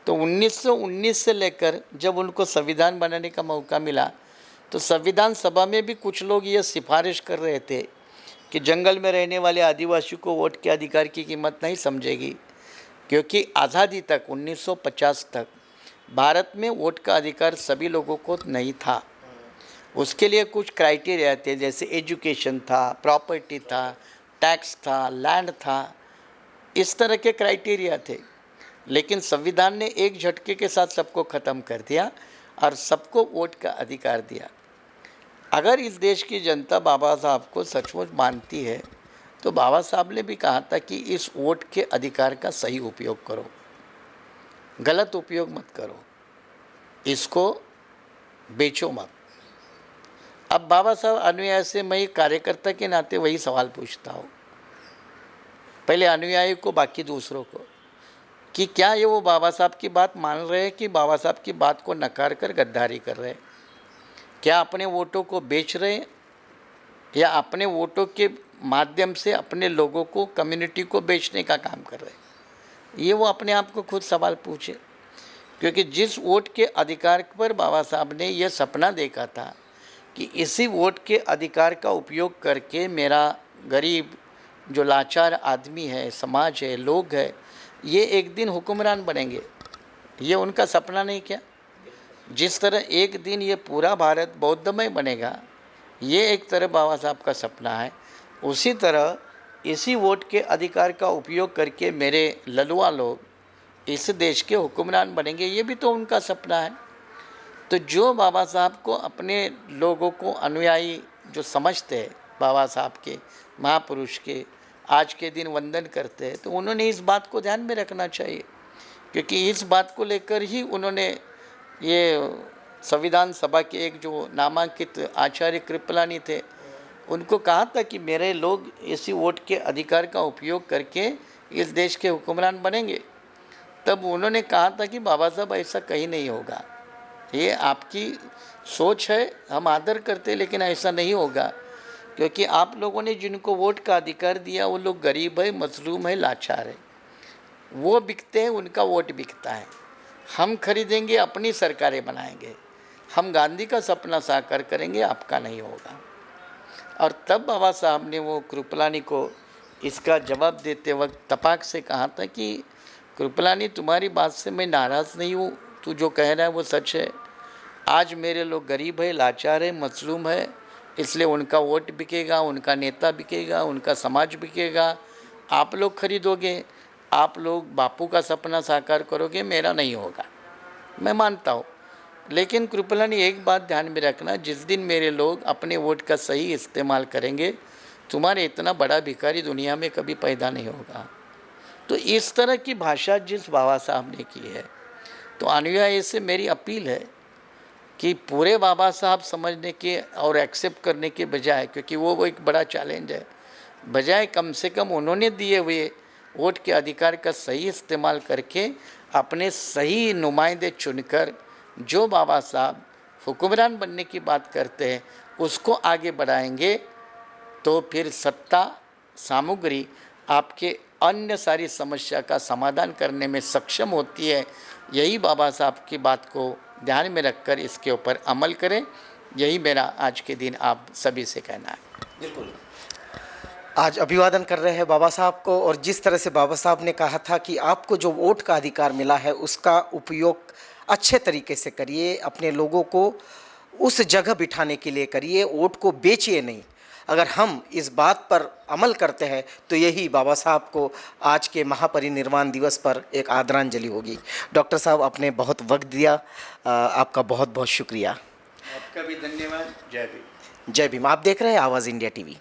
तो 1919 से लेकर जब उनको संविधान बनाने का मौका मिला तो संविधान सभा में भी कुछ लोग ये सिफारिश कर रहे थे कि जंगल में रहने वाले आदिवासियों को वोट के अधिकार की कीमत नहीं समझेगी, क्योंकि आज़ादी तक 1950 तक भारत में वोट का अधिकार सभी लोगों को नहीं था। उसके लिए कुछ क्राइटेरिया थे, जैसे एजुकेशन था, प्रॉपर्टी था, टैक्स था, लैंड था, इस तरह के क्राइटेरिया थे। लेकिन संविधान ने एक झटके के साथ सबको ख़त्म कर दिया और सबको वोट का अधिकार दिया। अगर इस देश की जनता बाबा साहब को सचमुच मानती है तो बाबा साहब ने भी कहा था कि इस वोट के अधिकार का सही उपयोग करो, गलत उपयोग मत करो, इसको बेचो मत। अब बाबा साहब अनुयायी से मैं एक कार्यकर्ता के नाते वही सवाल पूछता हूँ, पहले अनुयायी को, बाकी दूसरों को, कि क्या ये वो बाबा साहब की बात मान रहे हैं कि बाबा साहब की बात को नकार कर गद्दारी कर रहे हैं? क्या अपने वोटों को बेच रहे हैं या अपने वोटों के माध्यम से अपने लोगों को, कम्युनिटी को बेचने का काम कर रहे हैं? ये वो अपने आप को खुद सवाल पूछे, क्योंकि जिस वोट के अधिकार पर बाबा साहब ने यह सपना देखा था कि इसी वोट के अधिकार का उपयोग करके मेरा गरीब, जो लाचार आदमी है, समाज है, लोग है, ये एक दिन हुक्मरान बनेंगे, ये उनका सपना नहीं क्या? जिस तरह एक दिन ये पूरा भारत बौद्धमय बनेगा, ये एक तरह बाबा साहब का सपना है। उसी तरह इसी वोट के अधिकार का उपयोग करके मेरे ललुआ लोग इस देश के हुक्मरान बनेंगे, ये भी तो उनका सपना है। तो जो बाबा साहब को अपने लोगों को अनुयायी जो समझते हैं, बाबा साहब के महापुरुष के आज के दिन वंदन करते हैं, तो उन्होंने इस बात को ध्यान में रखना चाहिए, क्योंकि इस बात को लेकर ही उन्होंने ये संविधान सभा के एक जो नामांकित आचार्य कृपलानी थे, उनको कहा था कि मेरे लोग इसी वोट के अधिकार का उपयोग करके इस देश के हुक्मरान बनेंगे। तब उन्होंने कहा था कि बाबा साहब ऐसा कहीं नहीं होगा, ये आपकी सोच है, हम आदर करते, लेकिन ऐसा नहीं होगा, क्योंकि आप लोगों ने जिनको वोट का अधिकार दिया वो लोग गरीब है, मजलूम है, लाचार है, वो बिकते हैं, उनका वोट बिकता है। हम खरीदेंगे, अपनी सरकारें बनाएंगे, हम गांधी का सपना साकार करेंगे, आपका नहीं होगा। और तब बाबा साहब ने वो कृपलानी को इसका जवाब देते वक्त तपाक से कहा था कि कृपलानी, तुम्हारी बात से मैं नाराज़ नहीं हूँ, तू जो कह रहा है वो सच है। आज मेरे लोग गरीब है, लाचार है, मजलूम है, इसलिए उनका वोट बिकेगा, उनका नेता बिकेगा, उनका समाज बिकेगा, आप लोग खरीदोगे, आप लोग बापू का सपना साकार करोगे, मेरा नहीं होगा। मैं मानता हूँ, लेकिन कृपलानी एक बात ध्यान में रखना, जिस दिन मेरे लोग अपने वोट का सही इस्तेमाल करेंगे, तुम्हारे इतना बड़ा भिखारी दुनिया में कभी पैदा नहीं होगा। तो इस तरह की भाषा जिस बाबा साहब ने की है, तो अनुयायी से मेरी अपील है कि पूरे बाबा साहब समझने के और एक्सेप्ट करने के बजाय, क्योंकि वो एक बड़ा चैलेंज है, बजाय कम से कम उन्होंने दिए हुए वोट के अधिकार का सही इस्तेमाल करके अपने सही नुमाइंदे चुनकर जो बाबा साहब हुक्मरान बनने की बात करते हैं उसको आगे बढ़ाएंगे, तो फिर सत्ता सामग्री आपके अन्य सारी समस्या का समाधान करने में सक्षम होती है। यही बाबा साहब की बात को ध्यान में रखकर इसके ऊपर अमल करें, यही मेरा आज के दिन आप सभी से कहना है। बिल्कुल, आज अभिवादन कर रहे हैं बाबा साहब को, और जिस तरह से बाबा साहब ने कहा था कि आपको जो वोट का अधिकार मिला है उसका उपयोग अच्छे तरीके से करिए, अपने लोगों को उस जगह बिठाने के लिए करिए, वोट को बेचिए नहीं। अगर हम इस बात पर अमल करते हैं तो यही बाबा साहब को आज के महापरिनिर्वाण दिवस पर एक आदरांजलि होगी। डॉक्टर साहब, आपने बहुत वक्त दिया, आपका बहुत बहुत शुक्रिया। आपका भी धन्यवाद। जय भीम। जय भीम। आप देख रहे हैं आवाज़ इंडिया टीवी।